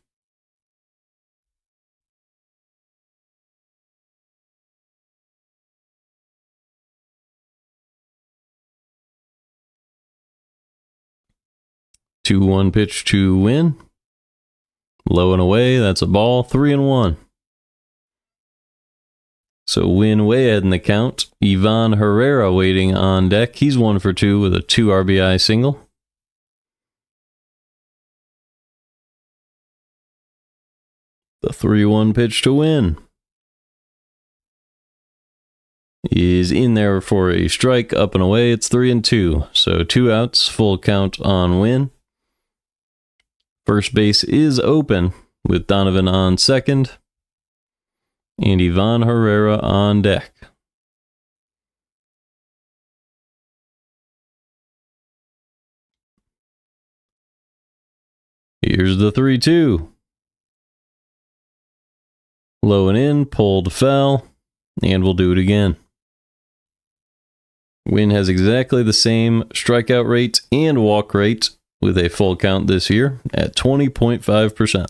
Two 2-1 pitch to Wynn. Low and away. That's a ball. 3-1. So Wynn way ahead in the count. Ivan Herrera waiting on deck. He's 1 for 2 with a 2 RBI single. The 3-1 pitch to Wynn is in there for a strike, up and away. It's 3-2. So 2 outs, full count on Wynn. First base is open with Donovan on second and Ivan Herrera on deck. Here's the 3-2. Low and in, pulled foul, and we'll do it again. Win has exactly the same strikeout rate and walk rate with a full count this year at 20.5%.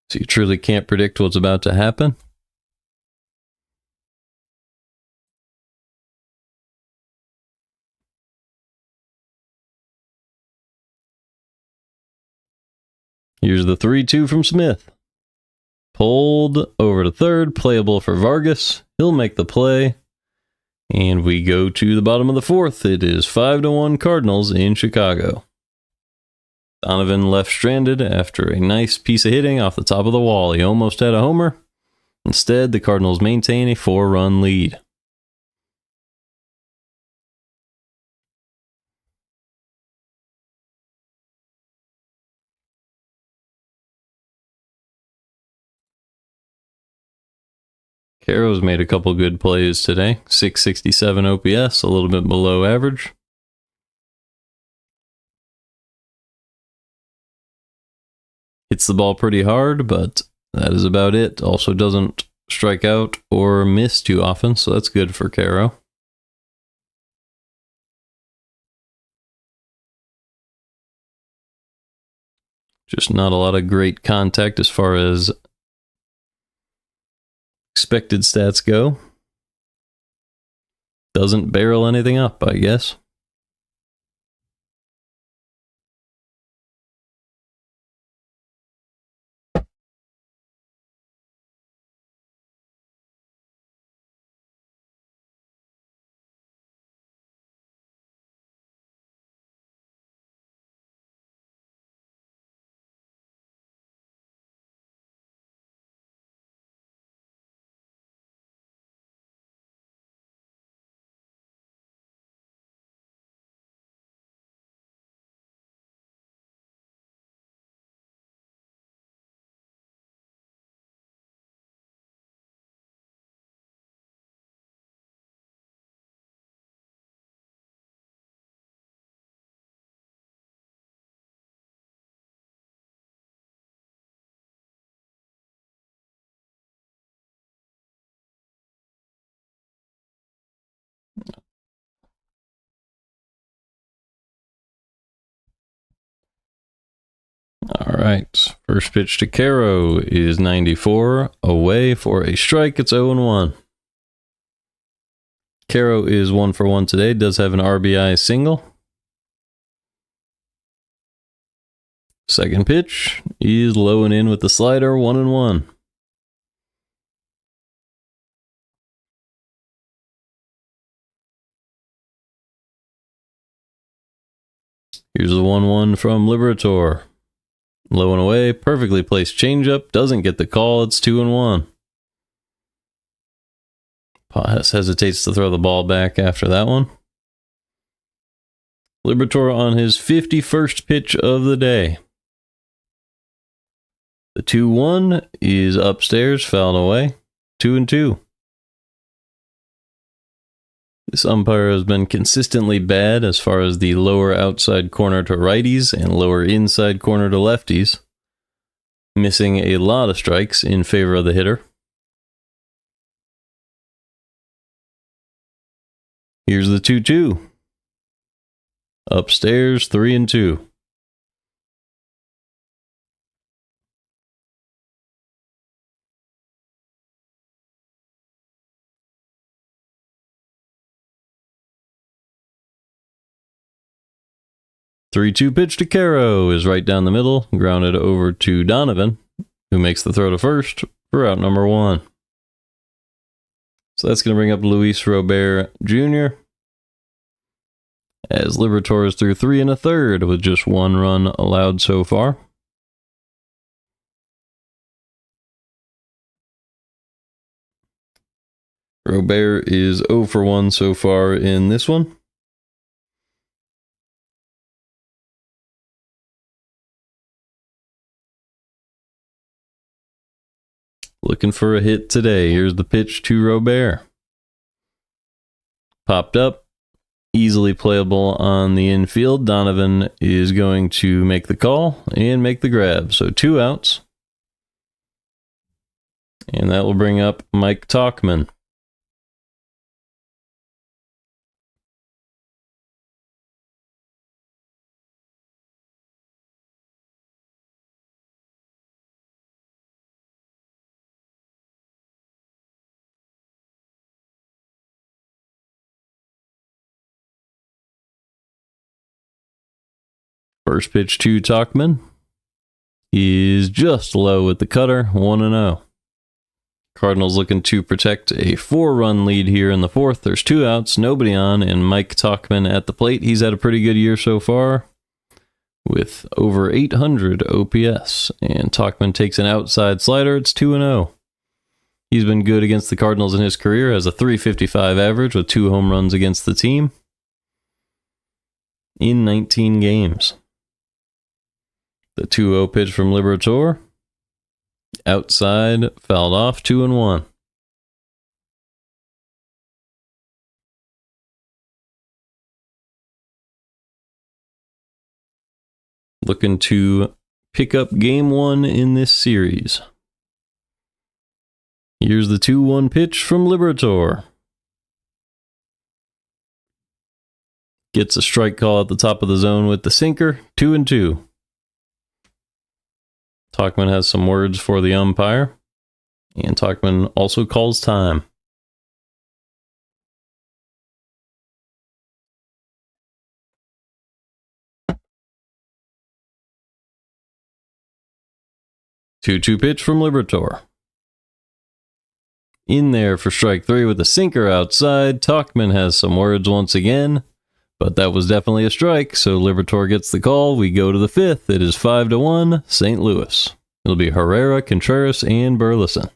So you truly can't predict what's about to happen. Here's the 3-2 from Smith. Pulled over to third, playable for Vargas. He'll make the play. And we go to the bottom of the fourth. It is 5-1 Cardinals in Chicago. Donovan left stranded after a nice piece of hitting off the top of the wall. He almost had a homer. Instead, the Cardinals maintain a 4-run lead. Caro's made a couple good plays today. 667 OPS, a little bit below average. Hits the ball pretty hard, but that is about it. Also doesn't strike out or miss too often, so that's good for Caro. Just not a lot of great contact as far as expected stats go. Doesn't barrel anything up, I guess. All right, first pitch to Caro is 94, away for a strike. It's 0-1. Caro is 1 for 1 today, does have an RBI single. Second pitch is low and in with the slider, 1-1. Here's the 1-1 from Liberatore. Low and away, perfectly placed changeup, doesn't get the call, it's 2-1. Paz hesitates to throw the ball back after that one. Liberatore on his 51st pitch of the day. The 2-1 is upstairs, fouled away, 2-2. This umpire has been consistently bad as far as the lower outside corner to righties and lower inside corner to lefties, missing a lot of strikes in favor of the hitter. Here's the 2-2. Upstairs, 3-2. Three-two pitch to Caro is right down the middle, grounded over to Donovan, who makes the throw to first for out number 1. So that's going to bring up Luis Robert Jr. as Liberatore is through 3 1/3 with just 1 run allowed so far. Robert is 0 for 1 so far in this one. Looking for a hit today. Here's the pitch to Robert. Popped up. Easily playable on the infield. Donovan is going to make the call and make the grab. So 2 outs. And that will bring up Mike Tauchman. First pitch to Tauchman is just low with the cutter, 1-0. Cardinals looking to protect a 4-run lead here in the 4th. There's 2 outs, nobody on, and Mike Tauchman at the plate. He's had a pretty good year so far with over 800 OPS. And Tauchman takes an outside slider. It's 2-0. He's been good against the Cardinals in his career, has a .355 average with 2 home runs against the team in 19 games. The 2-0 pitch from Liberatore. Outside, fouled off, 2-1. Looking to pick up game 1 in this series. Here's the 2-1 pitch from Liberatore. Gets a strike call at the top of the zone with the sinker, 2-2. Tauchman has some words for the umpire, and Tauchman also calls time. Two-two pitch from Liberatore. In there for strike 3 with a sinker outside. Tauchman has some words once again, but that was definitely a strike, so Liberatore gets the call. We go to the 5th. It is 5-1, St. Louis. It'll be Herrera, Contreras, and Burleson.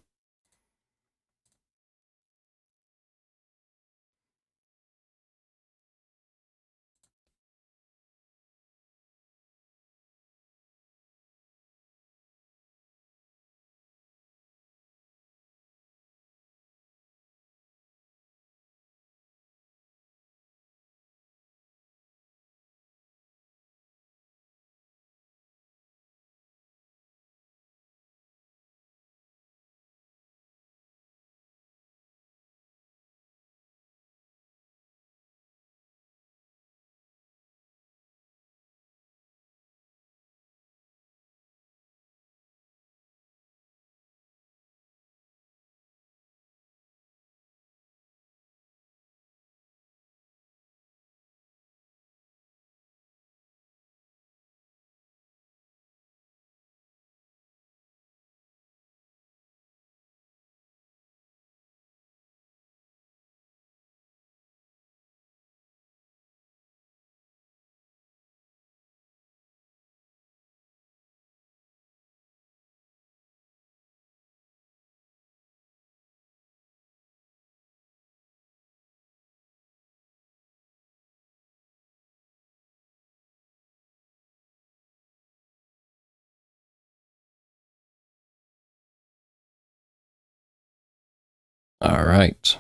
All right.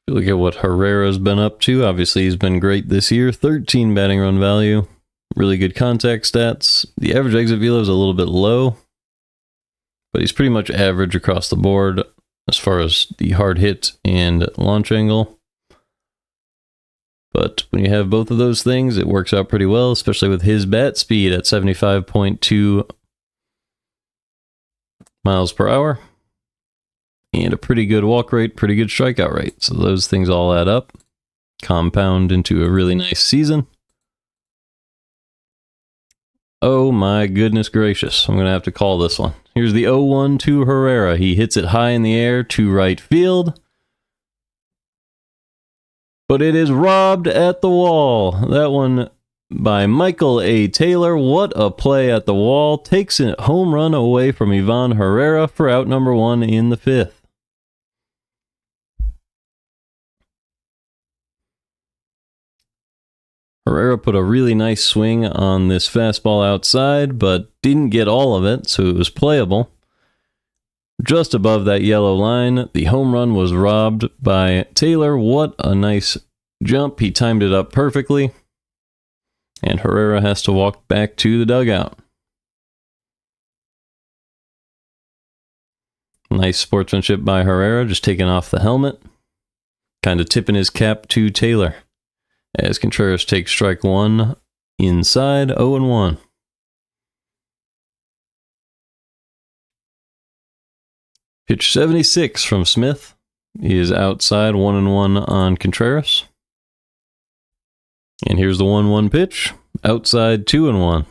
Look at what Herrera's been up to. Obviously, he's been great this year. 13 batting run value. Really good contact stats. The average exit velo is a little bit low, but he's pretty much average across the board as far as the hard hit and launch angle. But when you have both of those things, it works out pretty well, especially with his bat speed at 75.2 miles per hour. And a pretty good walk rate, pretty good strikeout rate. So those things all add up, compound into a really nice season. Oh my goodness gracious. I'm going to have to call this one. Here's the 0-1 to Herrera. He hits it high in the air to right field. But it is robbed at the wall. That one by Michael A. Taylor. What a play at the wall. Takes a home run away from Ivan Herrera for out number 1 in the 5th. Herrera put a really nice swing on this fastball outside, but didn't get all of it, so it was playable. Just above that yellow line, the home run was robbed by Taylor. What a nice jump. He timed it up perfectly. And Herrera has to walk back to the dugout. Nice sportsmanship by Herrera, just taking off the helmet. Kind of tipping his cap to Taylor. As Contreras takes strike one inside, 0-1. Pitch 76 from Smith. He is outside, 1-1 on Contreras. And here's the 1-1 pitch. Outside, 2-1.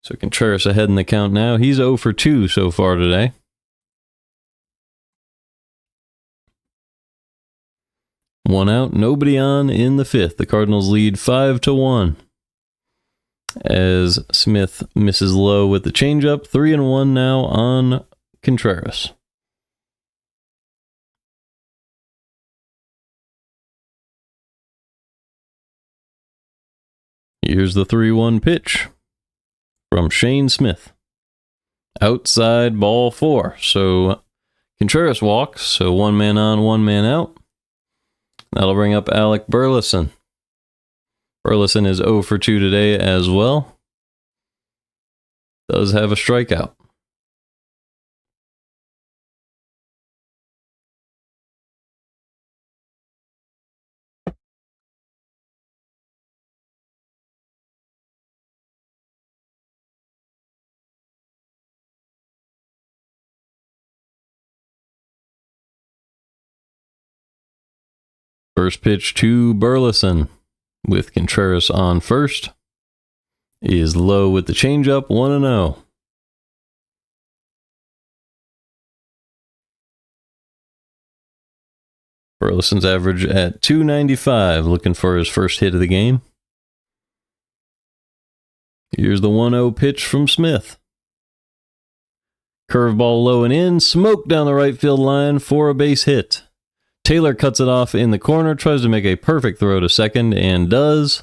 So Contreras ahead in the count now. He's 0 for 2 so far today. One out, nobody on in the fifth. The Cardinals lead 5-1. As Smith misses low with the changeup, 3-1 now on Contreras. Here's the 3-1 pitch from Shane Smith. Outside, ball 4. So Contreras walks, so 1 man on, 1 man out. That'll bring up Alec Burleson. Burleson is 0 for 2 today as well. Does have a strikeout. First pitch to Burleson with Contreras on first is low with the changeup, 1-0. Burleson's average at .295, looking for his first hit of the game. Here's the 1-0 pitch from Smith. Curveball low and in, smoke down the right field line for a base hit. Taylor cuts it off in the corner, tries to make a perfect throw to second, and does.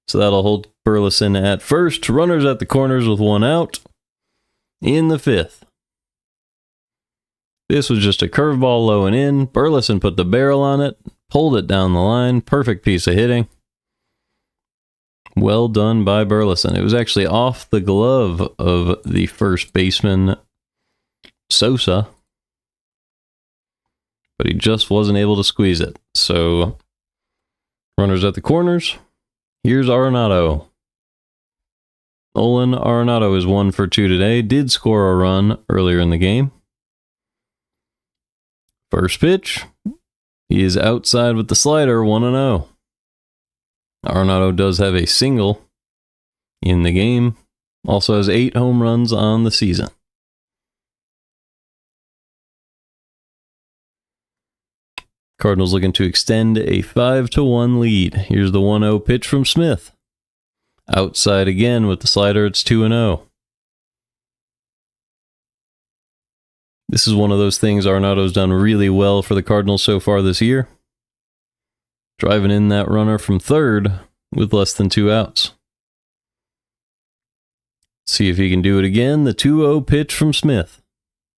So that'll hold Burleson at first. Runners at the corners with 1 out in the fifth. This was just a curveball low and in. Burleson put the barrel on it, pulled it down the line. Perfect piece of hitting. Well done by Burleson. It was actually off the glove of the first baseman, Sosa, but he just wasn't able to squeeze it. So, runners at the corners. Here's Arenado. Nolan Arenado is 1 for 2 today. Did score a run earlier in the game. First pitch. He is outside with the slider, 1-0. Arenado does have a single in the game. Also has 8 home runs on the season. Cardinals looking to extend a 5-1 lead. Here's the 1-0 pitch from Smith. Outside again with the slider, it's 2-0. This is one of those things Arenado's done really well for the Cardinals so far this year. Driving in that runner from third with less than 2 outs. See if he can do it again. The 2-0 pitch from Smith.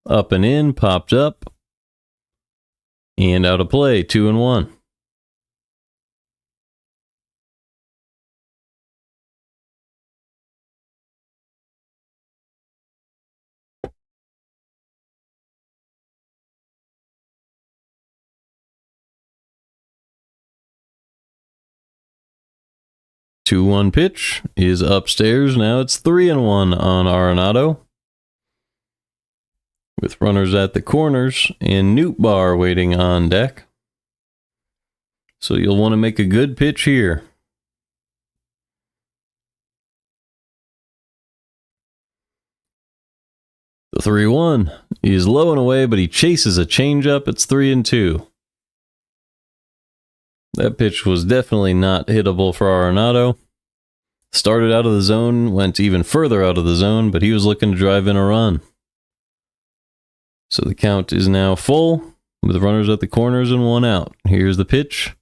Up and in, popped up. And out of play, 2-1. Two-one pitch is upstairs. Now it's 3-1 on Arenado, with runners at the corners and Nootbaar waiting on deck. So you'll want to make a good pitch here. The 3-1 is low and away, but he chases a changeup. It's 3-2. That pitch was definitely not hittable for Arenado. Started out of the zone, went even further out of the zone, but he was looking to drive in a run. So the count is now full, with runners at the corners and 1 out. Here's the pitch.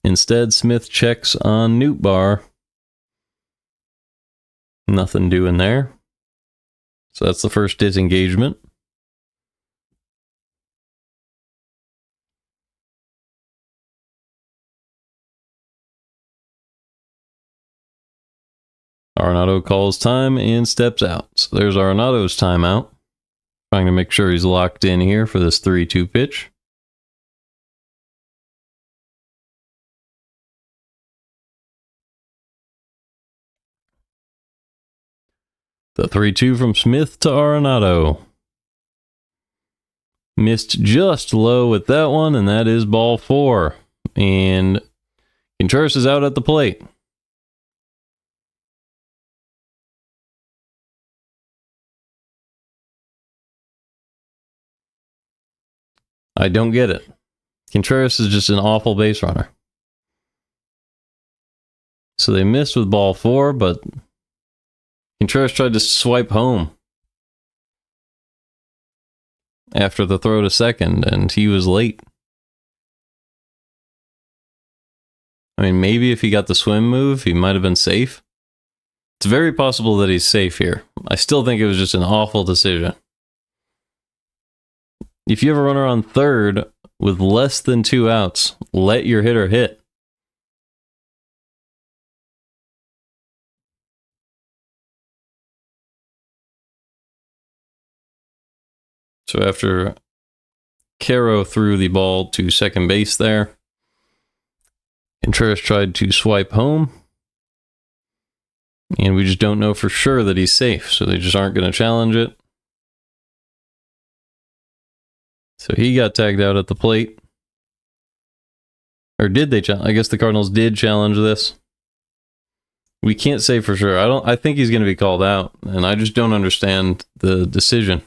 Instead, Smith checks on Nootbaar. Nothing doing there. So that's the first disengagement. Arenado calls time and steps out. So there's Arenado's timeout. Trying to make sure he's locked in here for this 3-2 pitch. The 3-2 from Smith to Arenado. Missed just low with that one, and that is ball 4. And Contreras is out at the plate. I don't get it. Contreras is just an awful base runner. So they missed with ball 4, but Contreras tried to swipe home after the throw to second, and he was late. I mean, maybe if he got the swim move, he might have been safe. It's very possible that he's safe here. I still think it was just an awful decision. If you have a runner on third with less than 2 outs, let your hitter hit. So after Caro threw the ball to second base there, Contreras tried to swipe home, and we just don't know for sure that he's safe, so they just aren't going to challenge it. So he got tagged out at the plate. Or did they challenge? I guess the Cardinals did challenge this. We can't say for sure. I think he's going to be called out, and I just don't understand the decision.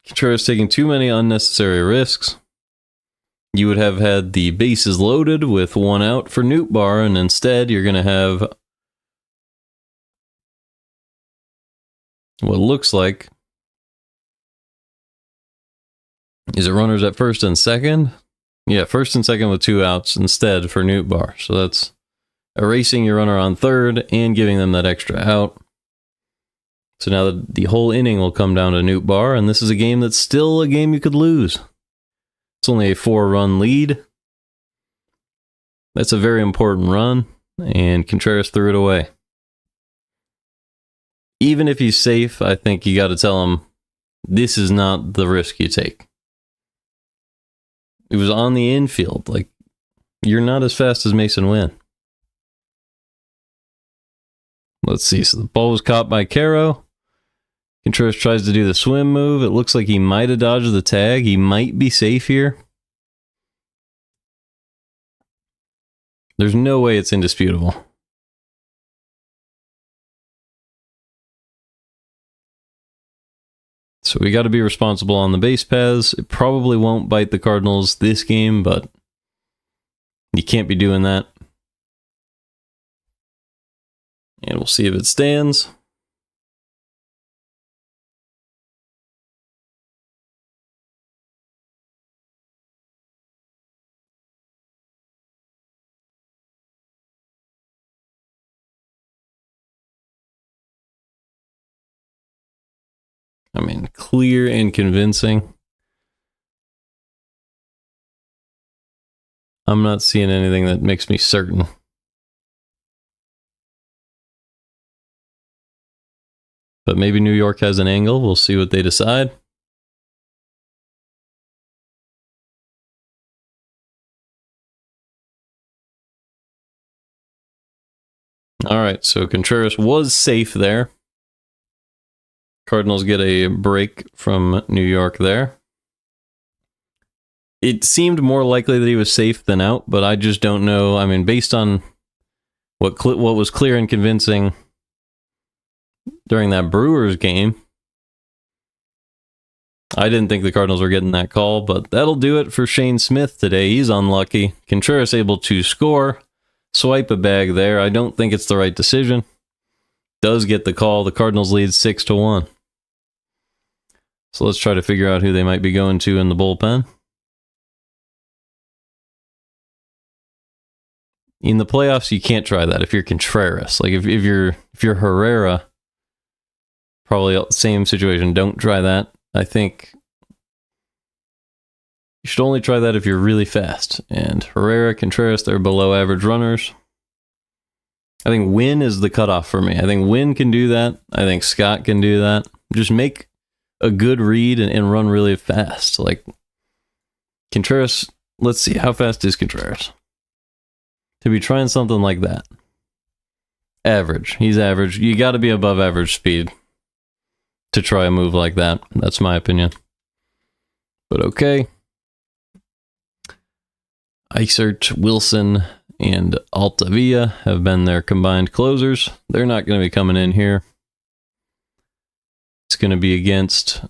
Contreras taking too many unnecessary risks. You would have had the bases loaded with 1 out for Nootbaar, and instead you're going to have what looks like, is it runners at first and second? Yeah, first and second with 2 outs instead for Nootbaar. So that's erasing your runner on third and giving them that extra out. So now the whole inning will come down to Nootbaar, and this is a game that's still a game you could lose. It's only a 4-run lead. That's a very important run, and Contreras threw it away. Even if he's safe, I think you got to tell him, this is not the risk you take. It was on the infield. Like, you're not as fast as Mason Wynn. Let's see. So the ball was caught by Caro. Contreras tries to do the swim move. It looks like he might have dodged the tag. He might be safe here. There's no way it's indisputable. So we got to be responsible on the base paths. It probably won't bite the Cardinals this game, but you can't be doing that. And we'll see if it stands. I mean, clear and convincing. I'm not seeing anything that makes me certain. But maybe New York has an angle. We'll see what they decide. All right, so Contreras was safe there. Cardinals get a break from New York there. It seemed more likely that he was safe than out, but I just don't know. I mean, based on what was clear and convincing during that Brewers game, I didn't think the Cardinals were getting that call, but that'll do it for Shane Smith today. He's unlucky. Contreras able to score, swipe a bag there. I don't think it's the right decision. Does get the call. The Cardinals lead 6-1. So let's try to figure out who they might be going to in the bullpen. In the playoffs, you can't try that if you're Contreras. Like if you're Herrera, probably same situation. Don't try that. I think you should only try that if you're really fast. And Herrera, Contreras, they're below average runners. I think Wynn is the cutoff for me. I think Wynn can do that. I think Scott can do that. Just make a good read and run really fast. Like Contreras, let's see, how fast is Contreras? To be trying something like that. Average. He's average. You got to be above average speed to try a move like that. That's my opinion. But okay. Isert, Wilson, and Altavia have been their combined closers. They're not going to be coming in here. It's going to be against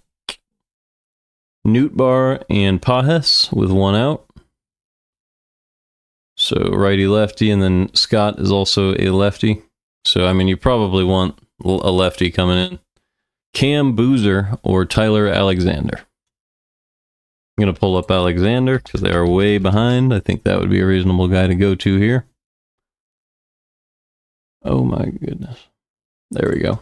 Nootbaar and Pajes with one out. So righty lefty, and then Scott is also a lefty. So I mean, you probably want a lefty coming in. Cam Boozer or Tyler Alexander. I'm going to pull up Alexander because they are way behind. I think that would be a reasonable guy to go to here. Oh my goodness. There we go.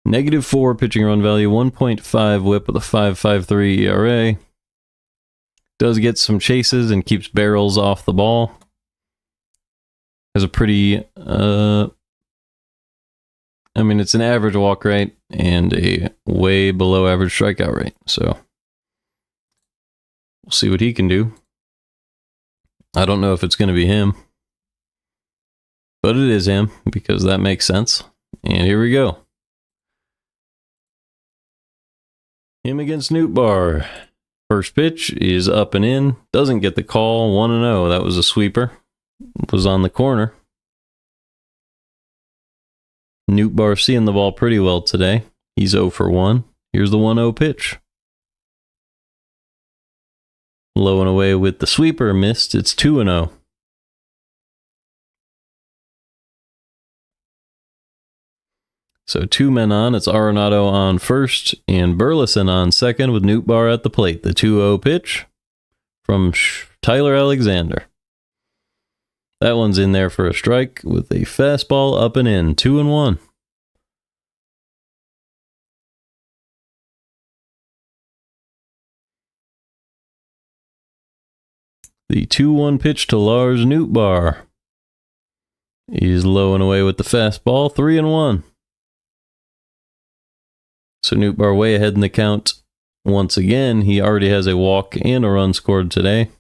-4 pitching run value, 1.5 whip with a 5.53 ERA. Does get some chases and keeps barrels off the ball. Has a pretty, I mean, it's an average walk rate and a way below average strikeout rate. So we'll see what he can do. I don't know if it's going to be him, but it is him because that makes sense. And here we go. Him against Nootbaar. First pitch is up and in. Doesn't get the call. 1-0. That was a sweeper. Was on the corner. Nootbaar seeing the ball pretty well today. He's 0 for 1. Here's the 1-0 pitch. Low and away with the sweeper. Missed. It's 2-0. So 2 men on. It's Arenado on first and Burleson on second with Nootbaar at the plate. The 2-0 pitch from Tyler Alexander. That one's in there for a strike with a fastball up and in. 2-1. The 2-1 pitch to Lars Nootbaar. He's low and away with the fastball. 3-1. So Nootbaar way ahead in the count. Once again, he already has a walk and a run scored today.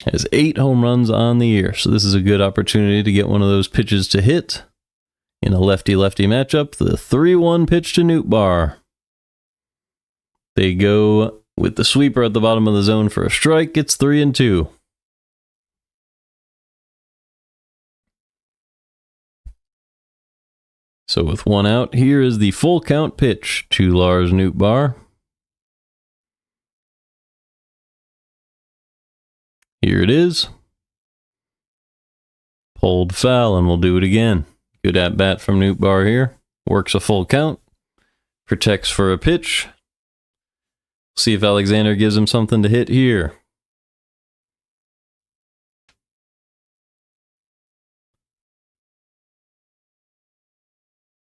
Has 8 home runs on the year. So this is a good opportunity to get one of those pitches to hit in a lefty-lefty matchup. The 3-1 pitch to Nootbaar. They go with the sweeper at the bottom of the zone for a strike. It's 3-2. So with one out, here is the full count pitch to Lars Nootbaar. Here it is. Pulled foul, and we'll do it again. Good at bat from Nootbaar here. Works a full count. Protects for a pitch. See if Alexander gives him something to hit here.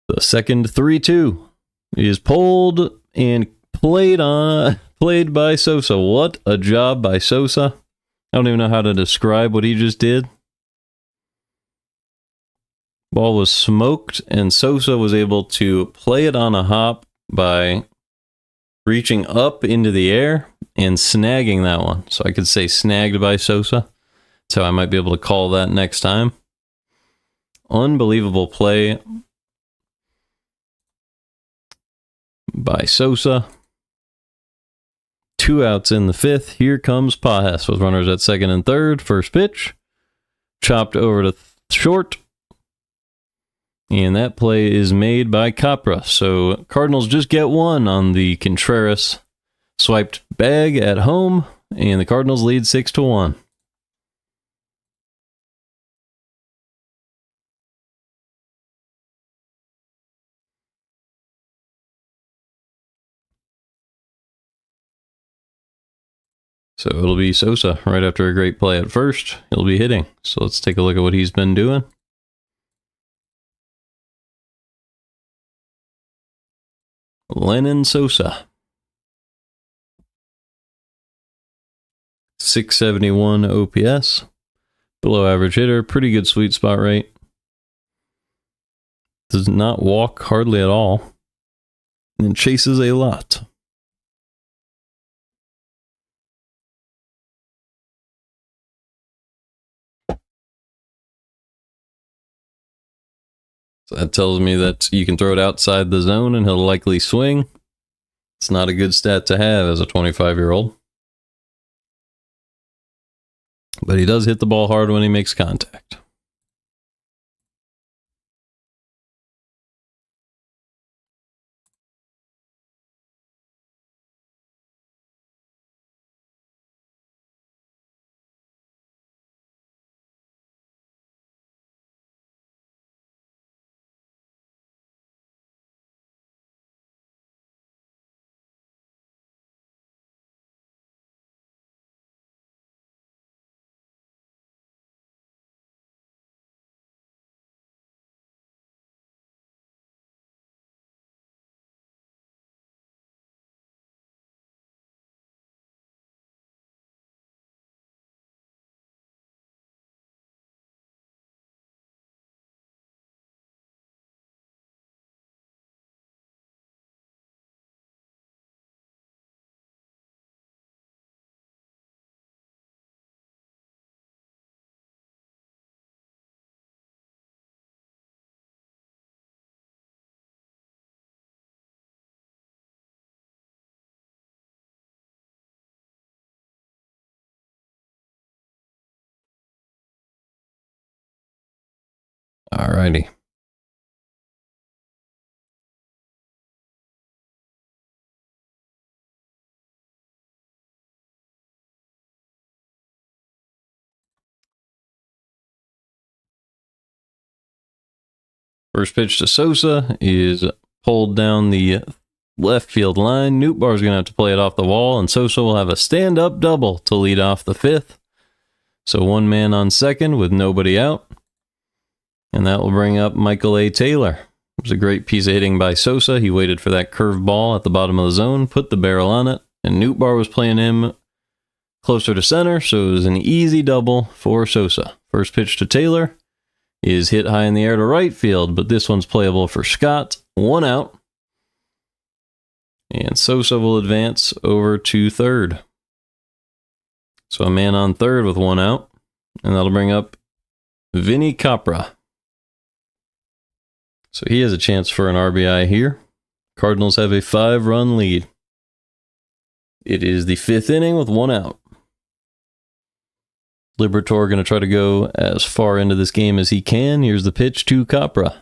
The second 3-2 is pulled and played by Sosa. What a job by Sosa. I don't even know how to describe what he just did. Ball was smoked, and Sosa was able to play it on a hop by reaching up into the air and snagging that one. So I could say snagged by Sosa. So I might be able to call that next time. Unbelievable play by Sosa. 2 outs in the 5th. Here comes Pajes with runners at second and third. First pitch. Chopped over to short. And that play is made by Capra. So Cardinals just get one on the Contreras swiped bag at home. And the Cardinals lead 6-1. So it'll be Sosa right after a great play at first. He'll be hitting. So let's take a look at what he's been doing. Lennon Sosa. 671 OPS. Below average hitter. Pretty good sweet spot rate. Does not walk hardly at all. And chases a lot. So that tells me that you can throw it outside the zone and he'll likely swing. It's not a good stat to have as a 25-year-old. But he does hit the ball hard when he makes contact. Alrighty. First pitch to Sosa is pulled down the left field line. Nootbaar's going to have to play it off the wall, and Sosa will have a stand-up double to lead off the fifth. So one man on second with nobody out. And that will bring up Michael A. Taylor. It was a great piece of hitting by Sosa. He waited for that curved ball at the bottom of the zone, put the barrel on it, and Nootbaar was playing him closer to center, so it was an easy double for Sosa. First pitch to Taylor is hit high in the air to right field, but this one's playable for Scott. One out. And Sosa will advance over to third. So a man on third with one out. And that'll bring up Vinny Capra. So he has a chance for an RBI here. Cardinals have a 5-run lead. It is the 5th inning with one out. Liberatore going to try to go as far into this game as he can. Here's the pitch to Capra.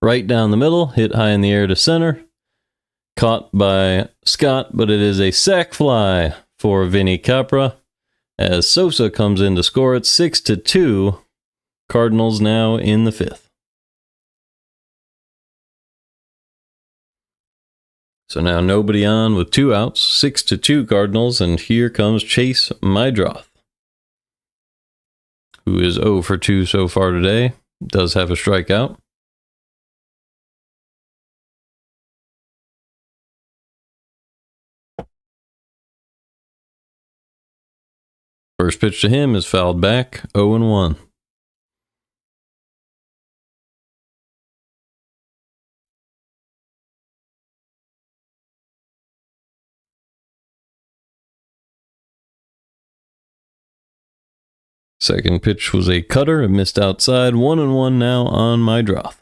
Right down the middle, hit high in the air to center. Caught by Scott, but it is a sac fly for Vinny Capra as Sosa comes in to score it 6-2. Cardinals now in the 5th. So now nobody on with 2 outs, 6-2 Cardinals, and here comes Chase Meidroth, who is 0 for 2 so far today. Does have a strikeout. First pitch to him is fouled back, 0-1. Second pitch was a cutter. It missed outside. 1-1 now on Meidroth.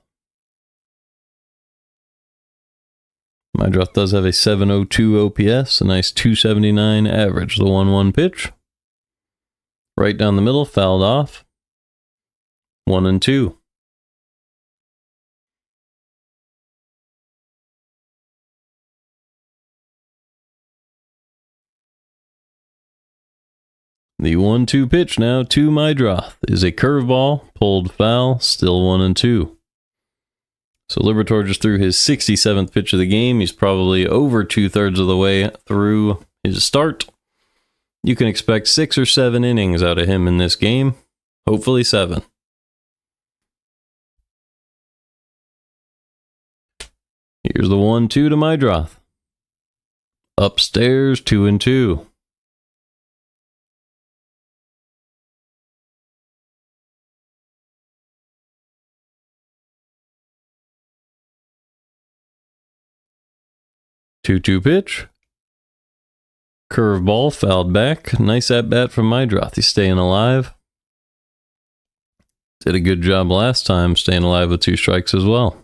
Meidroth does have a 702 OPS, a nice 279 average. The 1-1 pitch. Right down the middle, fouled off. 1-2. The 1-2 pitch now to Meidroth is a curveball, pulled foul, still 1-2. So Liberatore just threw his 67th pitch of the game. He's probably over 2/3 of the way through his start. You can expect 6 or 7 innings out of him in this game. Hopefully 7. Here's the 1-2 to Mydroth. Upstairs, 2-2. Two-two pitch. Curveball fouled back. Nice at bat from Mydroth. He's staying alive. Did a good job last time staying alive with 2 strikes as well.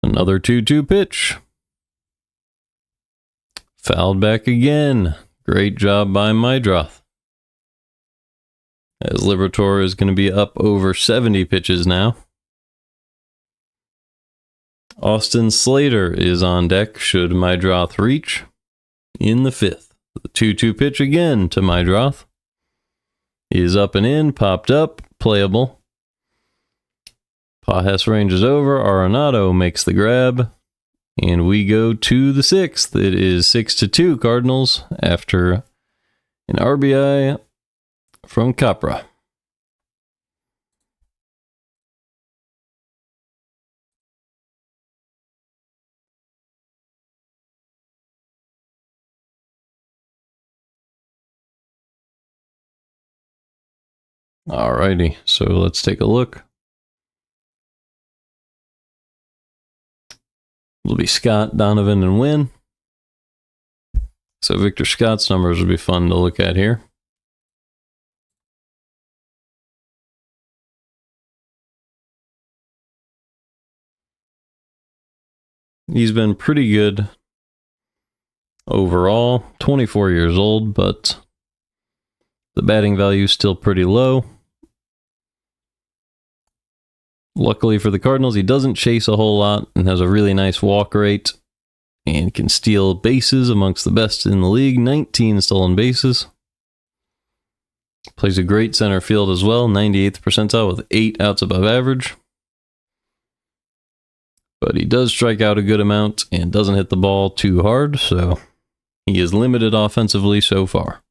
Another 2-2 pitch. Fouled back again. Great job by Mydroth. As Liberatore is going to be up over 70 pitches now. Austin Slater is on deck should Mydroth reach in the 5th. The 2-2 pitch again to Mydroth. He is up and in, popped up, playable. Pajes ranges over, Arenado makes the grab, and we go to the 6th. It is 6-2 Cardinals after an RBI from Capra. Alrighty, so let's take a look. It'll be Scott, Donovan, and Wynn. So Victor Scott's numbers will be fun to look at here. He's been pretty good overall. 24 years old, but the batting value is still pretty low. Luckily for the Cardinals, he doesn't chase a whole lot and has a really nice walk rate and can steal bases amongst the best in the league. 19 stolen bases. Plays a great center field as well. 98th percentile with 8 outs above average. But he does strike out a good amount and doesn't hit the ball too hard, so he is limited offensively so far.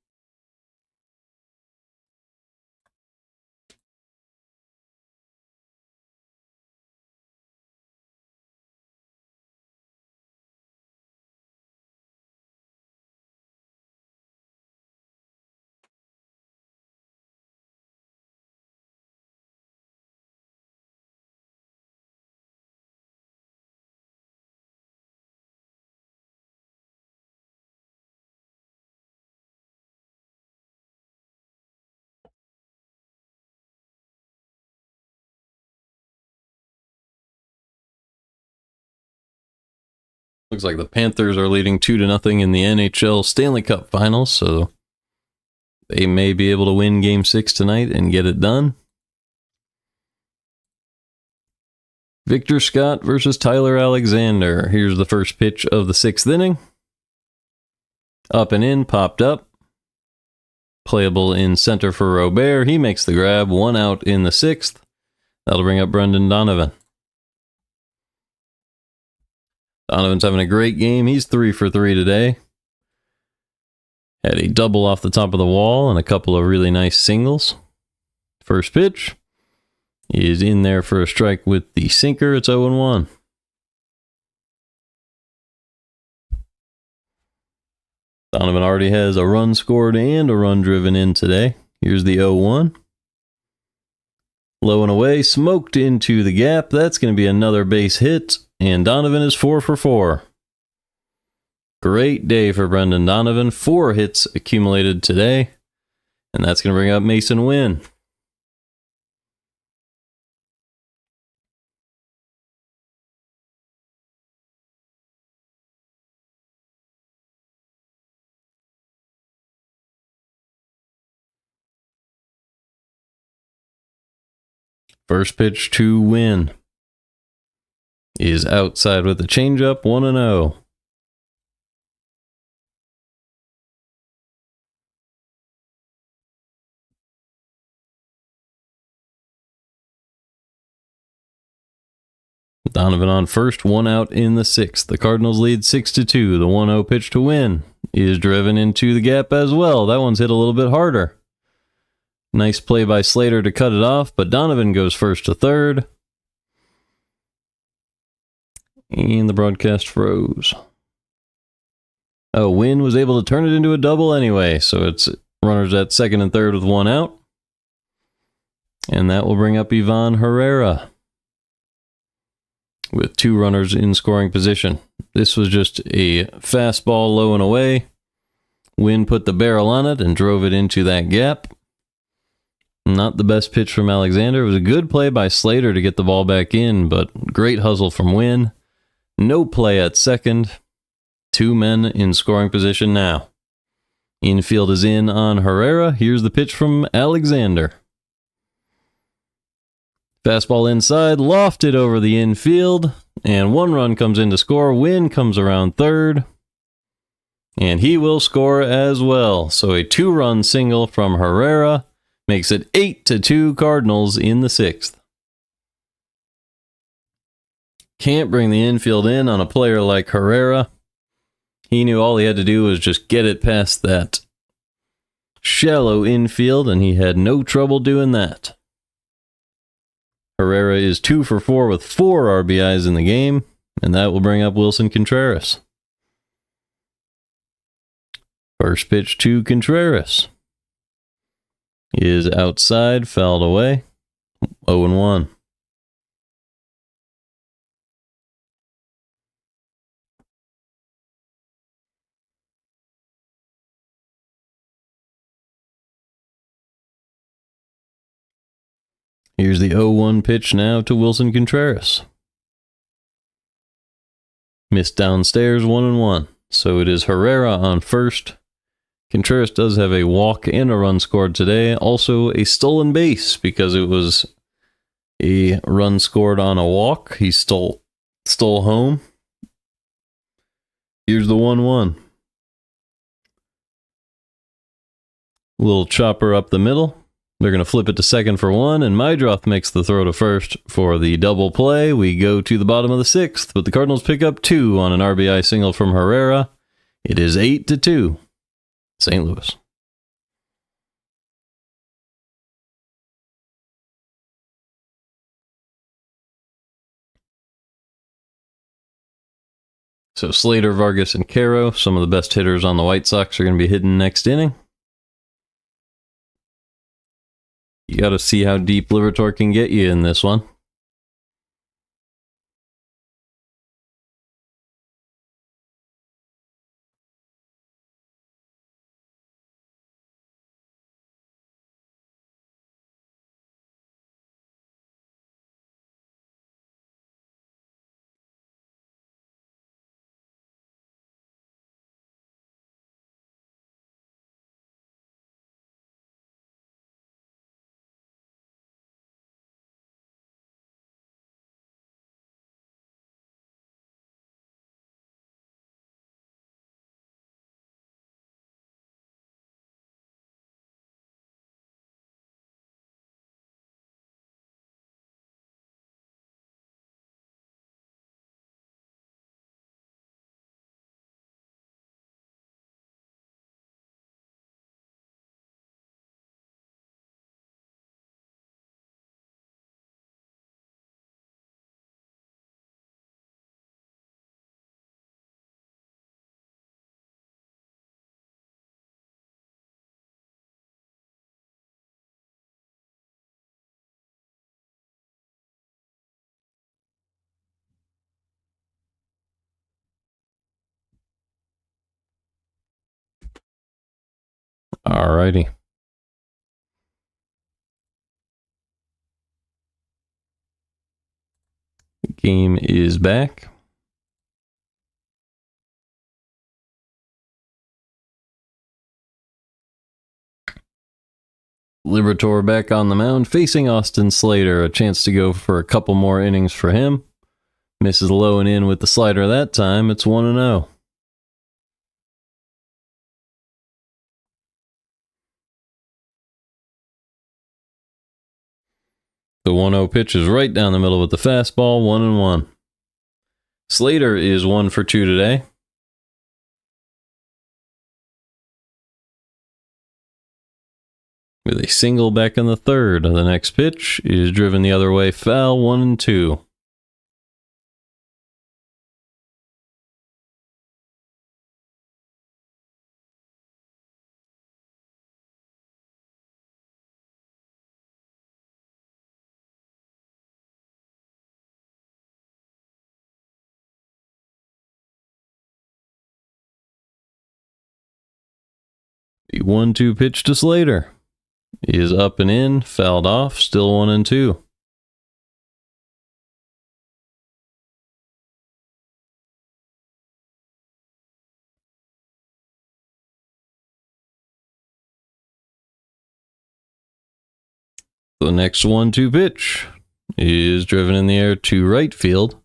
Looks like the Panthers are leading 2-0 in the NHL Stanley Cup Finals, so they may be able to win Game 6 tonight and get it done. Victor Scott versus Tyler Alexander. Here's the first pitch of the 6th inning. Up and in, popped up. Playable in center for Robert. He makes the grab, 1 out in the 6th. That'll bring up Brendan Donovan. Donovan's having a great game. He's 3 for 3 today. Had a double off the top of the wall and a couple of really nice singles. First pitch is in there for a strike with the sinker. It's 0-1. Donovan already has a run scored and a run driven in today. Here's the 0-1. Low and away, smoked into the gap. That's going to be another base hit, and Donovan is 4 for 4. Great day for Brendan Donovan. 4 hits accumulated today, and that's going to bring up Mason Wynn. First pitch to Wynn is outside with a changeup, 1-0. Donovan on first, 1 out in the 6th. The Cardinals lead 6-2. The 1-0 pitch to Wynn is driven into the gap as well. That one's hit a little bit harder. Nice play by Slater to cut it off, but Donovan goes first to third. And the broadcast froze. Oh, Wynn was able to turn it into a double anyway, so it's runners at second and third with 1 out. And that will bring up Ivan Herrera with 2 runners in scoring position. This was just a fastball low and away. Wynn put the barrel on it and drove it into that gap. Not the best pitch from Alexander. It was a good play by Slater to get the ball back in, but great hustle from Wynn. No play at second. 2 men in scoring position now. Infield is in on Herrera. Here's the pitch from Alexander. Fastball inside, lofted over the infield, and 1 run comes in to score. Wynn comes around third, and he will score as well. So a 2-run single from Herrera makes it 8-2 Cardinals in the 6th. Can't bring the infield in on a player like Herrera. He knew all he had to do was just get it past that shallow infield, and he had no trouble doing that. Herrera is 2 for 4 with 4 RBIs in the game, and that will bring up Wilson Contreras. First pitch to Contreras is outside, fouled away, 0-1. Here's the 0-1 pitch now to Wilson Contreras. Missed downstairs, 1-1. So it is Herrera on first. Contreras does have a walk and a run scored today. Also a stolen base because it was a run scored on a walk. He stole home. Here's the 1-1. Little chopper up the middle. They're going to flip it to second for 1, and Mydroth makes the throw to first for the double play. We go to the bottom of the 6th, but the Cardinals pick up 2 on an RBI single from Herrera. It is 8-2, St. Louis. So Slater, Vargas, and Caro, some of the best hitters on the White Sox, are going to be hitting next inning. You got to see how deep Liberatore can get you in this one. Alrighty. The game is back. Liberatore back on the mound, facing Austin Slater. A chance to go for a couple more innings for him. Misses low and in with the slider that time. It's 1-0. The 1-0 pitch is right down the middle with the fastball, 1-1. Slater is 1 for 2 today. With a single back in the third. The next pitch is driven the other way, foul, 1-2. The 1-2 pitch to Slater is up and in, fouled off, still 1-2. The next 1-2 pitch is driven in the air to right field.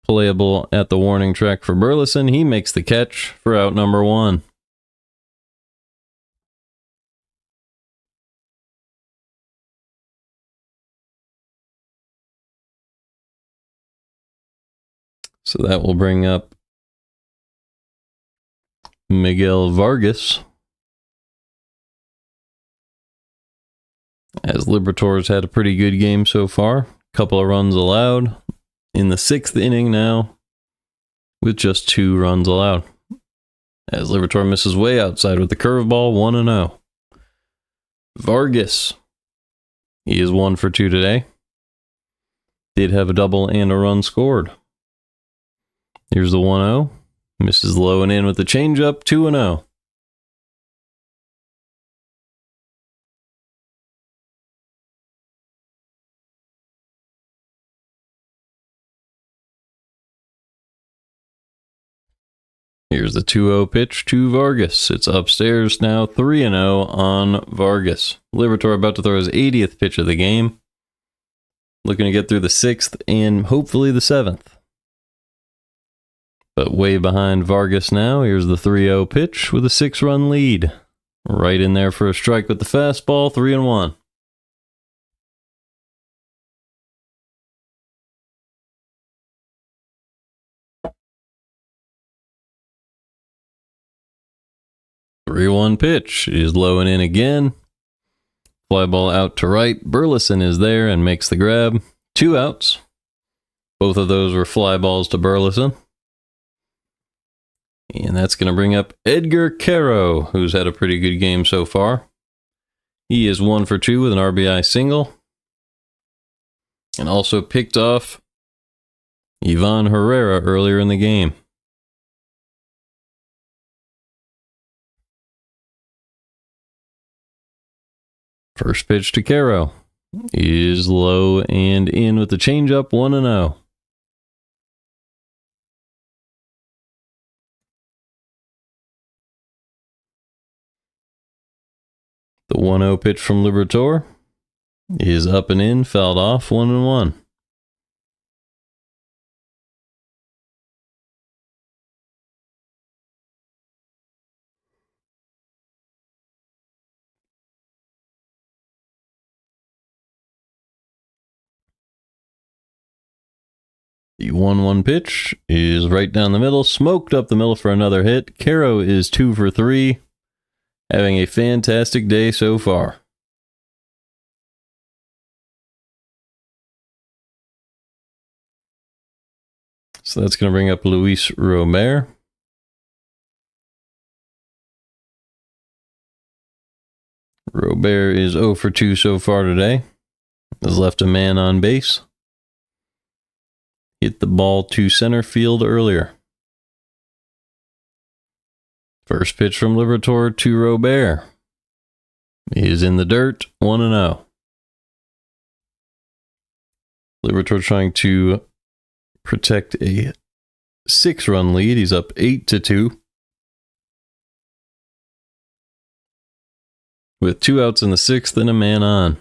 Playable at the warning track for Burleson. He makes the catch for out number 1. So that will bring up Miguel Vargas. As Liberatore's had a pretty good game so far. Couple of runs allowed. In the 6th inning now, with just 2 runs allowed. As Liberatore misses way outside with the curveball, 1-0. Vargas, he is 1 for 2 today. Did have a double and a run scored. Here's the 1-0. Misses low and in with the changeup, 2-0. Here's the 2-0 pitch to Vargas. It's upstairs now, 3-0 on Vargas. Liberatore about to throw his 80th pitch of the game. Looking to get through the 6th and hopefully the 7th. But way behind Vargas now. Here's the 3-0 pitch with a 6-run lead. Right in there for a strike with the fastball, 3-1. The 3-1 pitch is low and in again. Fly ball out to right. Burleson is there and makes the grab. 2 outs. Both of those were fly balls to Burleson. And that's going to bring up Edgar Caro, who's had a pretty good game so far. He is 1 for 2 with an RBI single. And also picked off Ivan Herrera earlier in the game. First pitch to Caro is low and in with the changeup, 1-0. The 1-0 pitch from Liberatore is up and in, fouled off, 1-1. The 1-1 pitch is right down the middle, smoked up the middle for another hit. Caro is 2 for 3, having a fantastic day so far. So that's going to bring up Luis Robert. Robert is 0 for 2 so far today. Has left a man on base. Hit the ball to center field earlier. First pitch from Liberatore to Robert. He is in the dirt, 1-0. Liberatore trying to protect a 6-run lead. He's up 8-2. With 2 outs in the 6th and a man on.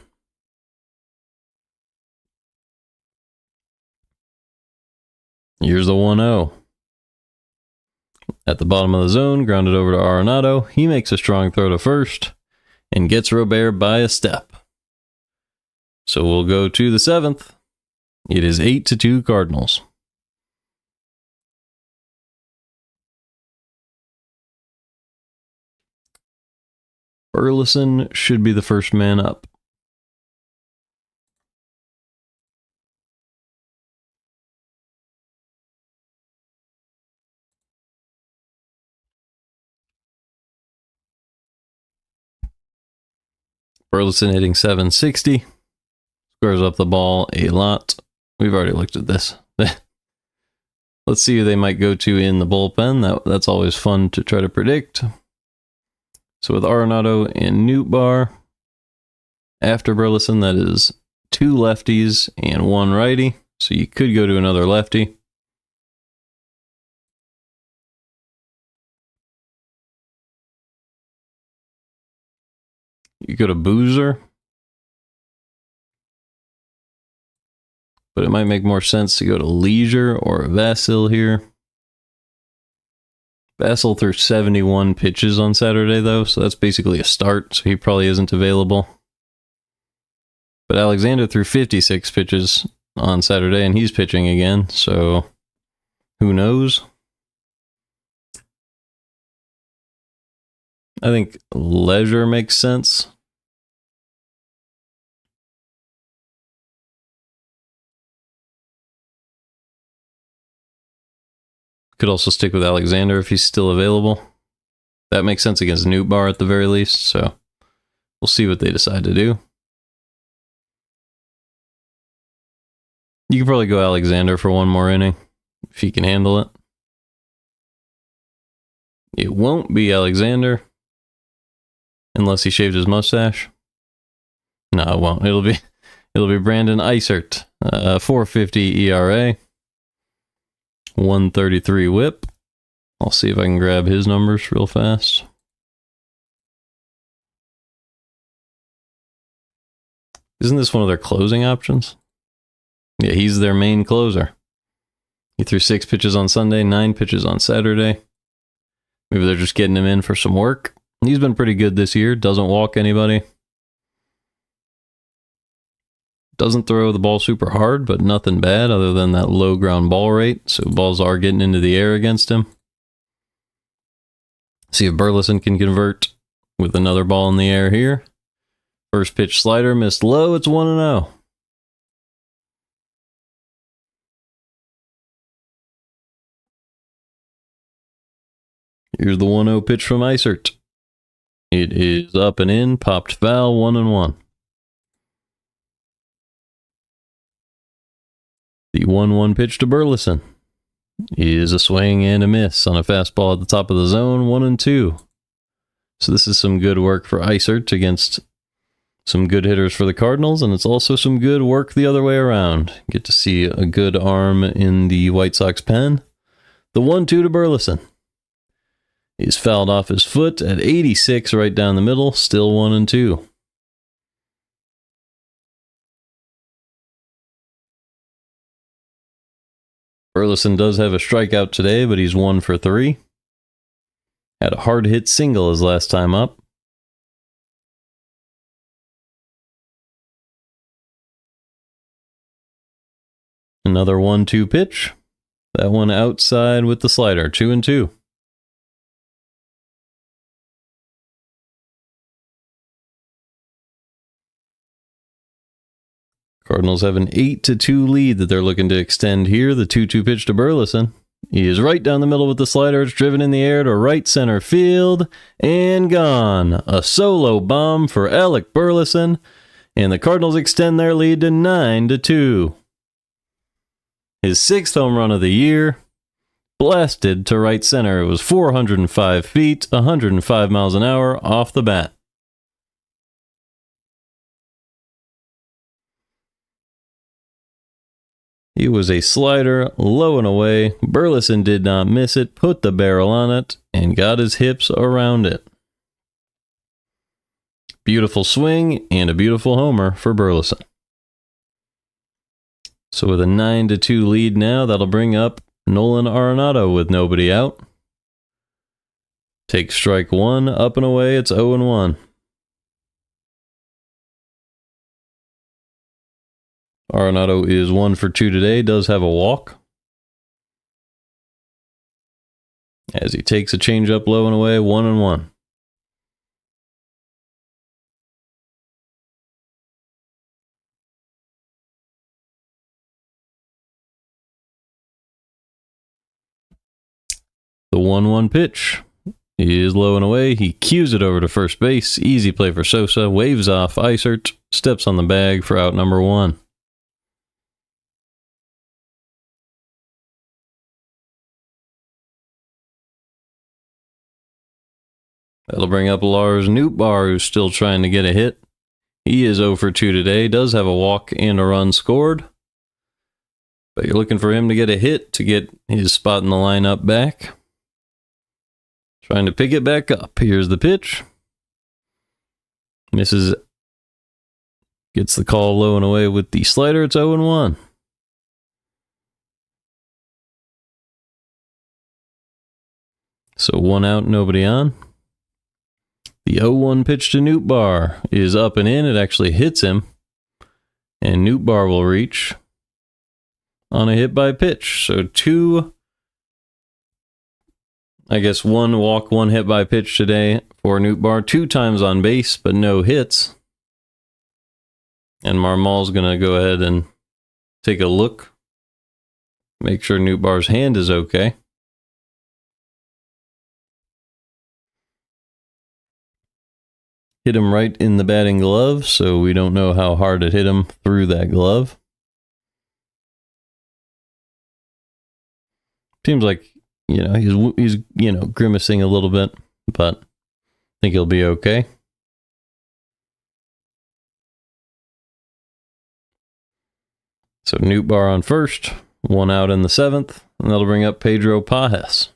Here's the 1-0. At the bottom of the zone, grounded over to Arenado. He makes a strong throw to first and gets Robert by a step. So we'll go to the 7th. It is 8-2 Cardinals. Burleson should be the first man up. Burleson hitting 760. Squares up the ball a lot. We've already looked at this. Let's see who they might go to in the bullpen. That's always fun to try to predict. So with Arenado and Nootbaar, after Burleson, that is 2 lefties and 1 righty. So you could go to another lefty. You go to Boozer. But it might make more sense to go to Leisure or Vasil here. Vasil threw 71 pitches on Saturday, though, so that's basically a start, so he probably isn't available. But Alexander threw 56 pitches on Saturday, and he's pitching again, so who knows? I think Leisure makes sense. Could also stick with Alexander if he's still available. That makes sense against Nootbaar at the very least, so we'll see what they decide to do. You could probably go Alexander for 1 more inning, if he can handle it. It won't be Alexander, unless he shaved his mustache. No, it won't. It'll be Brandon Eisert, 4.50 ERA. 133 whip. I'll see if I can grab his numbers real fast. Isn't this one of their closing options? Yeah, he's their main closer. He threw 6 pitches on Sunday, 9 pitches on Saturday. Maybe they're just getting him in for some work. He's been pretty good this year. Doesn't walk anybody. Doesn't throw the ball super hard, but nothing bad other than that low ground ball rate. So balls are getting into the air against him. See if Burleson can convert with another ball in the air here. First pitch slider missed low. It's 1-0. Here's the 1-0 pitch from Eisert. It is up and in, popped foul, 1-1. The 1-1 pitch to Burleson is a swing and a miss on a fastball at the top of the zone, 1-2. So this is some good work for Eisert against some good hitters for the Cardinals, and it's also some good work the other way around. Get to see a good arm in the White Sox pen. The 1-2 to Burleson. He's fouled off his foot at 86 right down the middle, still 1-2. Burleson does have a strikeout today, but he's 1 for 3. Had a hard hit single his last time up. Another 1-2 pitch. That one outside with the slider, 2-2. Cardinals have an 8-2 lead that they're looking to extend here. The 2-2 pitch to Burleson. He is right down the middle with the slider. It's driven in the air to right center field and gone. A solo bomb for Alec Burleson, and the Cardinals extend their lead to 9-2. His 6th home run of the year, blasted to right center. It was 405 feet, 105 miles an hour off the bat. It was a slider, low and away. Burleson did not miss it, put the barrel on it, and got his hips around it. Beautiful swing and a beautiful homer for Burleson. So with a 9-2 lead now, that'll bring up Nolan Arenado with nobody out. Take strike 1, up and away, it's 0-1. Arenado is 1 for 2 today, does have a walk. As he takes a changeup low and away, 1-1. The 1-1 pitch is low and away. He cues it over to first base. Easy play for Sosa. Waves off Isert. Steps on the bag for out number 1. That'll bring up Lars Nootbaar, who's still trying to get a hit. He is 0 for 2 today. Does have a walk and a run scored. But you're looking for him to get a hit to get his spot in the lineup back. Trying to pick it back up. Here's the pitch. Misses. Gets the call low and away with the slider. It's 0-1. So 1 out, nobody on. The 0-1 pitch to Nootbaar is up and in. It actually hits him. And Nootbaar will reach on a hit by pitch. So 2, I guess 1 walk, 1 hit by pitch today for Nootbaar. 2 times on base, but no hits. And Marmol's going to go ahead and take a look. Make sure Nootbaar's hand is okay. Hit him right in the batting glove, so we don't know how hard it hit him through that glove. Seems like, he's grimacing a little bit, but I think he'll be okay. So Nootbaar on first, 1 out in the 7th, and that'll bring up Pedro Pajes.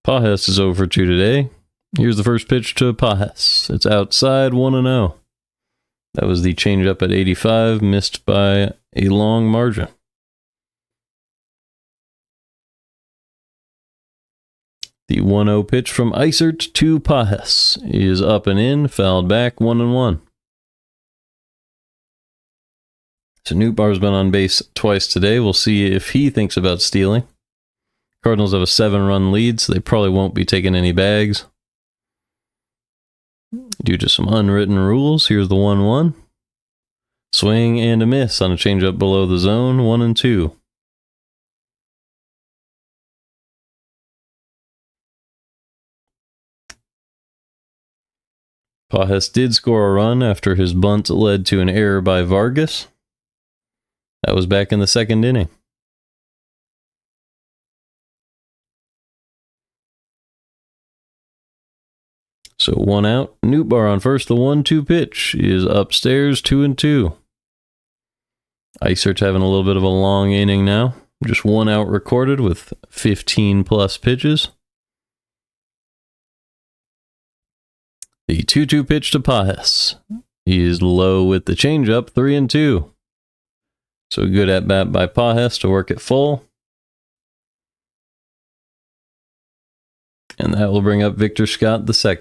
Pajes is 0 for 2 today. Here's the first pitch to Pajes. It's outside, 1-0. That was the changeup at 85, missed by a long margin. The 1-0 pitch from Isert to Pajes is up and in, fouled back, 1-1. So Nootbaar's been on base twice today. We'll see if he thinks about stealing. Cardinals have a 7-run lead, so they probably won't be taking any bags. Due to some unwritten rules, here's the 1-1. Swing and a miss on a changeup below the zone, 1-2. Pajes did score a run after his bunt led to an error by Vargas. That was back in the 2nd inning. So 1 out. Nootbaar on first. The 1-2 pitch is upstairs, 2-2. Isert's having a little bit of a long inning now. Just 1 out recorded with 15 plus pitches. The 2-2 pitch to Pajes. He is low with the changeup, 3-2. So good at bat by Pajes to work it full. And that will bring up Victor Scott II.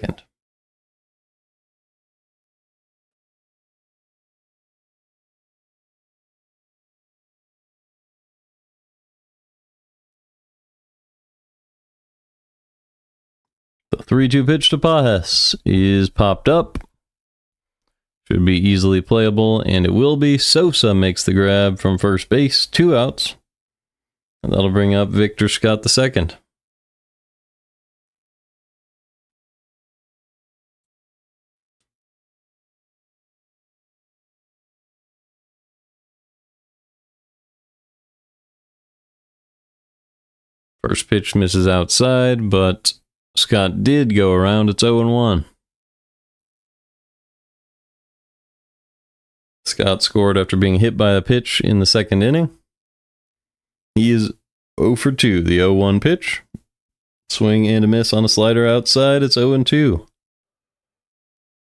The 3-2 pitch to Pajes is popped up. Should be easily playable, and it will be. Sosa makes the grab from first base, 2 outs. And that'll bring up Victor Scott II. First pitch misses outside, but Scott did go around. It's 0-1. Scott scored after being hit by a pitch in the 2nd inning. He is 0 for 2. The 0-1 pitch. Swing and a miss on a slider outside. It's 0-2.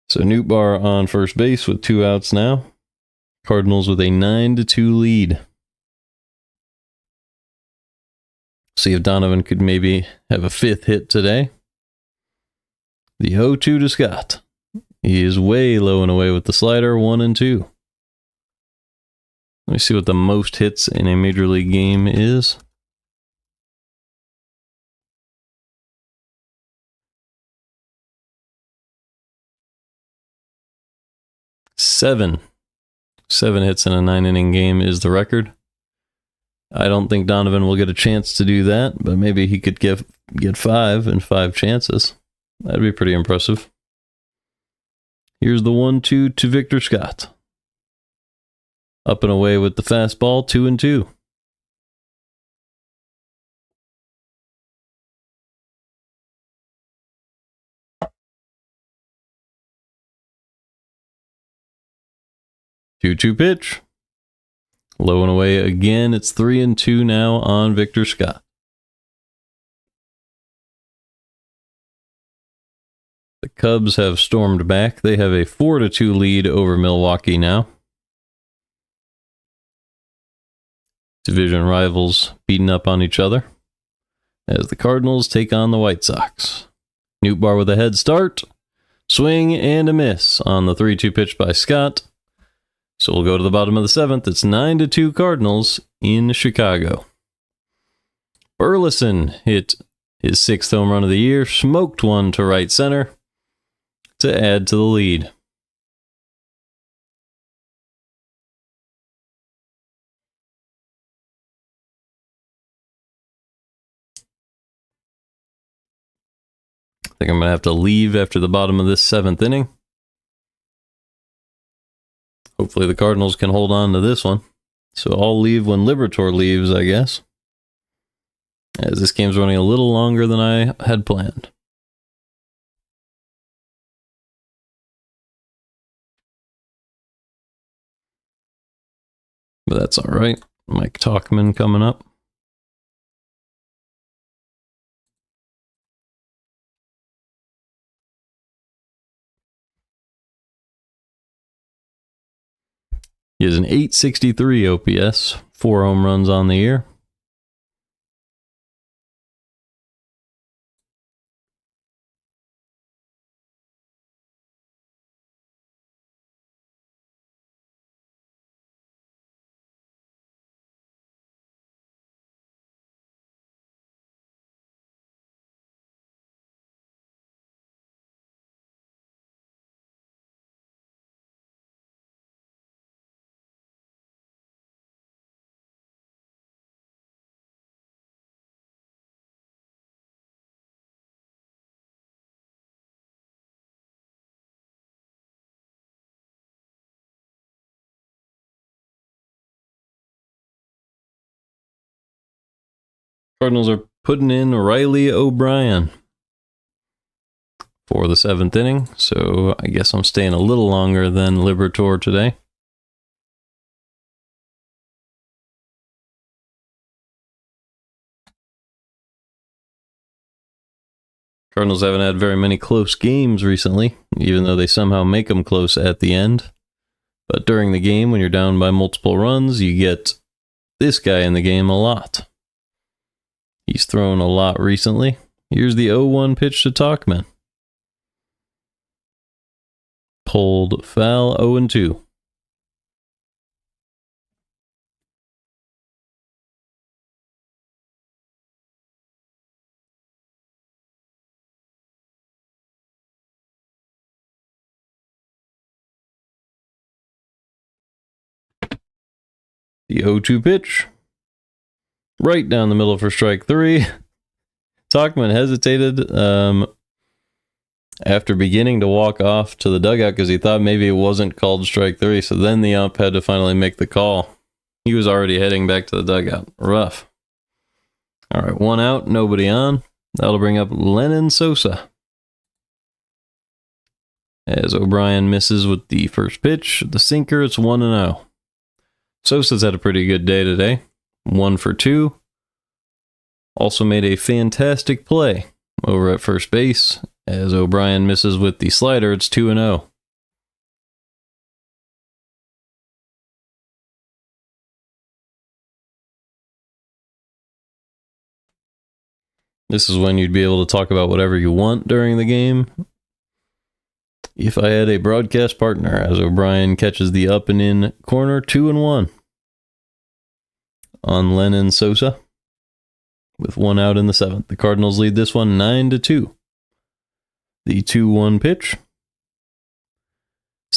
So Nootbaar on first base with 2 outs now. Cardinals with a 9-2 lead. See if Donovan could maybe have a 5th hit today. The 0-2 to Scott. He is way low and away with the slider, 1-2. Let me see what the most hits in a Major League game is. Seven hits in a 9-inning game is the record. I don't think Donovan will get a chance to do that, but maybe he could get 5 in 5 chances. That'd be pretty impressive. Here's the 1-2 to Victor Scott. Up and away with the fastball, 2-2. Two-two pitch. Low and away again. It's 3-2 now on Victor Scott. The Cubs have stormed back. They have a 4-2 lead over Milwaukee now. Division rivals beating up on each other as the Cardinals take on the White Sox. Nootbaar with a head start. Swing and a miss on the 3-2 pitch by Scott. So we'll go to the bottom of the 7th. It's 9-2 Cardinals in Chicago. Burleson hit his 6th home run of the year, smoked one to right center to add to the lead. I think I'm going to have to leave after the bottom of this 7th inning. Hopefully the Cardinals can hold on to this one. So I'll leave when Liberatore leaves, I guess. As this game's running a little longer than I had planned. But that's all right. Mike Talkman coming up. He has an .863 OPS, 4 home runs on the year. Cardinals are putting in Riley O'Brien for the 7th inning, so I guess I'm staying a little longer than Liberatore today. Cardinals haven't had very many close games recently, even though they somehow make them close at the end. But during the game, when you're down by multiple runs, you get this guy in the game a lot. He's thrown a lot recently. Here's the 0-1 pitch to Talkman. Pulled foul, 0-2. The 0-2 pitch. Right down the middle for strike 3. Talkman hesitated after beginning to walk off to the dugout because he thought maybe it wasn't called strike 3. So then the ump had to finally make the call. He was already heading back to the dugout. Rough. All right, 1 out, nobody on. That'll bring up Lennon Sosa. As O'Brien misses with the first pitch, the sinker, it's 1-0. Sosa's had a pretty good day today. 1 for 2. Also made a fantastic play over at first base. As O'Brien misses with the slider, it's 2-0. This is when you'd be able to talk about whatever you want during the game. If I had a broadcast partner, as O'Brien catches the up and in corner, 2-1 on Lennon Sosa with 1 out in the 7th. The Cardinals lead this one 9-2. The 2-1 pitch.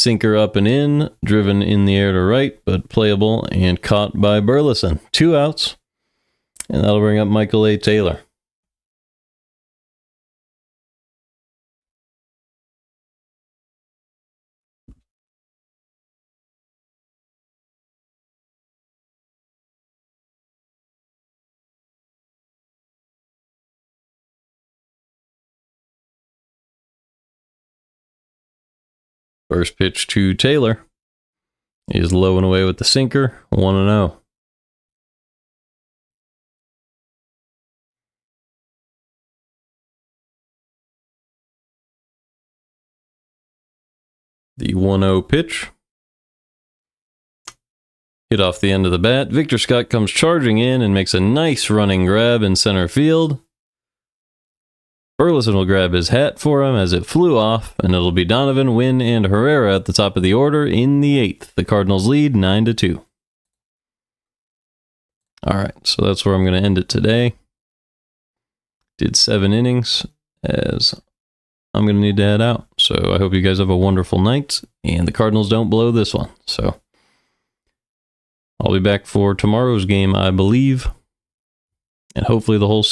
Sinker up and in, driven in the air to right, but playable and caught by Burleson. 2 outs, and that'll bring up Michael A. Taylor. First pitch to Taylor is low and away with the sinker, 1-0. The 1-0 pitch. Hit off the end of the bat. Victor Scott comes charging in and makes a nice running grab in center field. Burleson will grab his hat for him as it flew off, and it'll be Donovan, Wynn, and Herrera at the top of the order in the 8th. The Cardinals lead 9-2. All right, so that's where I'm going to end it today. Did 7 innings, as I'm going to need to head out. So I hope you guys have a wonderful night, and the Cardinals don't blow this one. So I'll be back for tomorrow's game, I believe, and hopefully the whole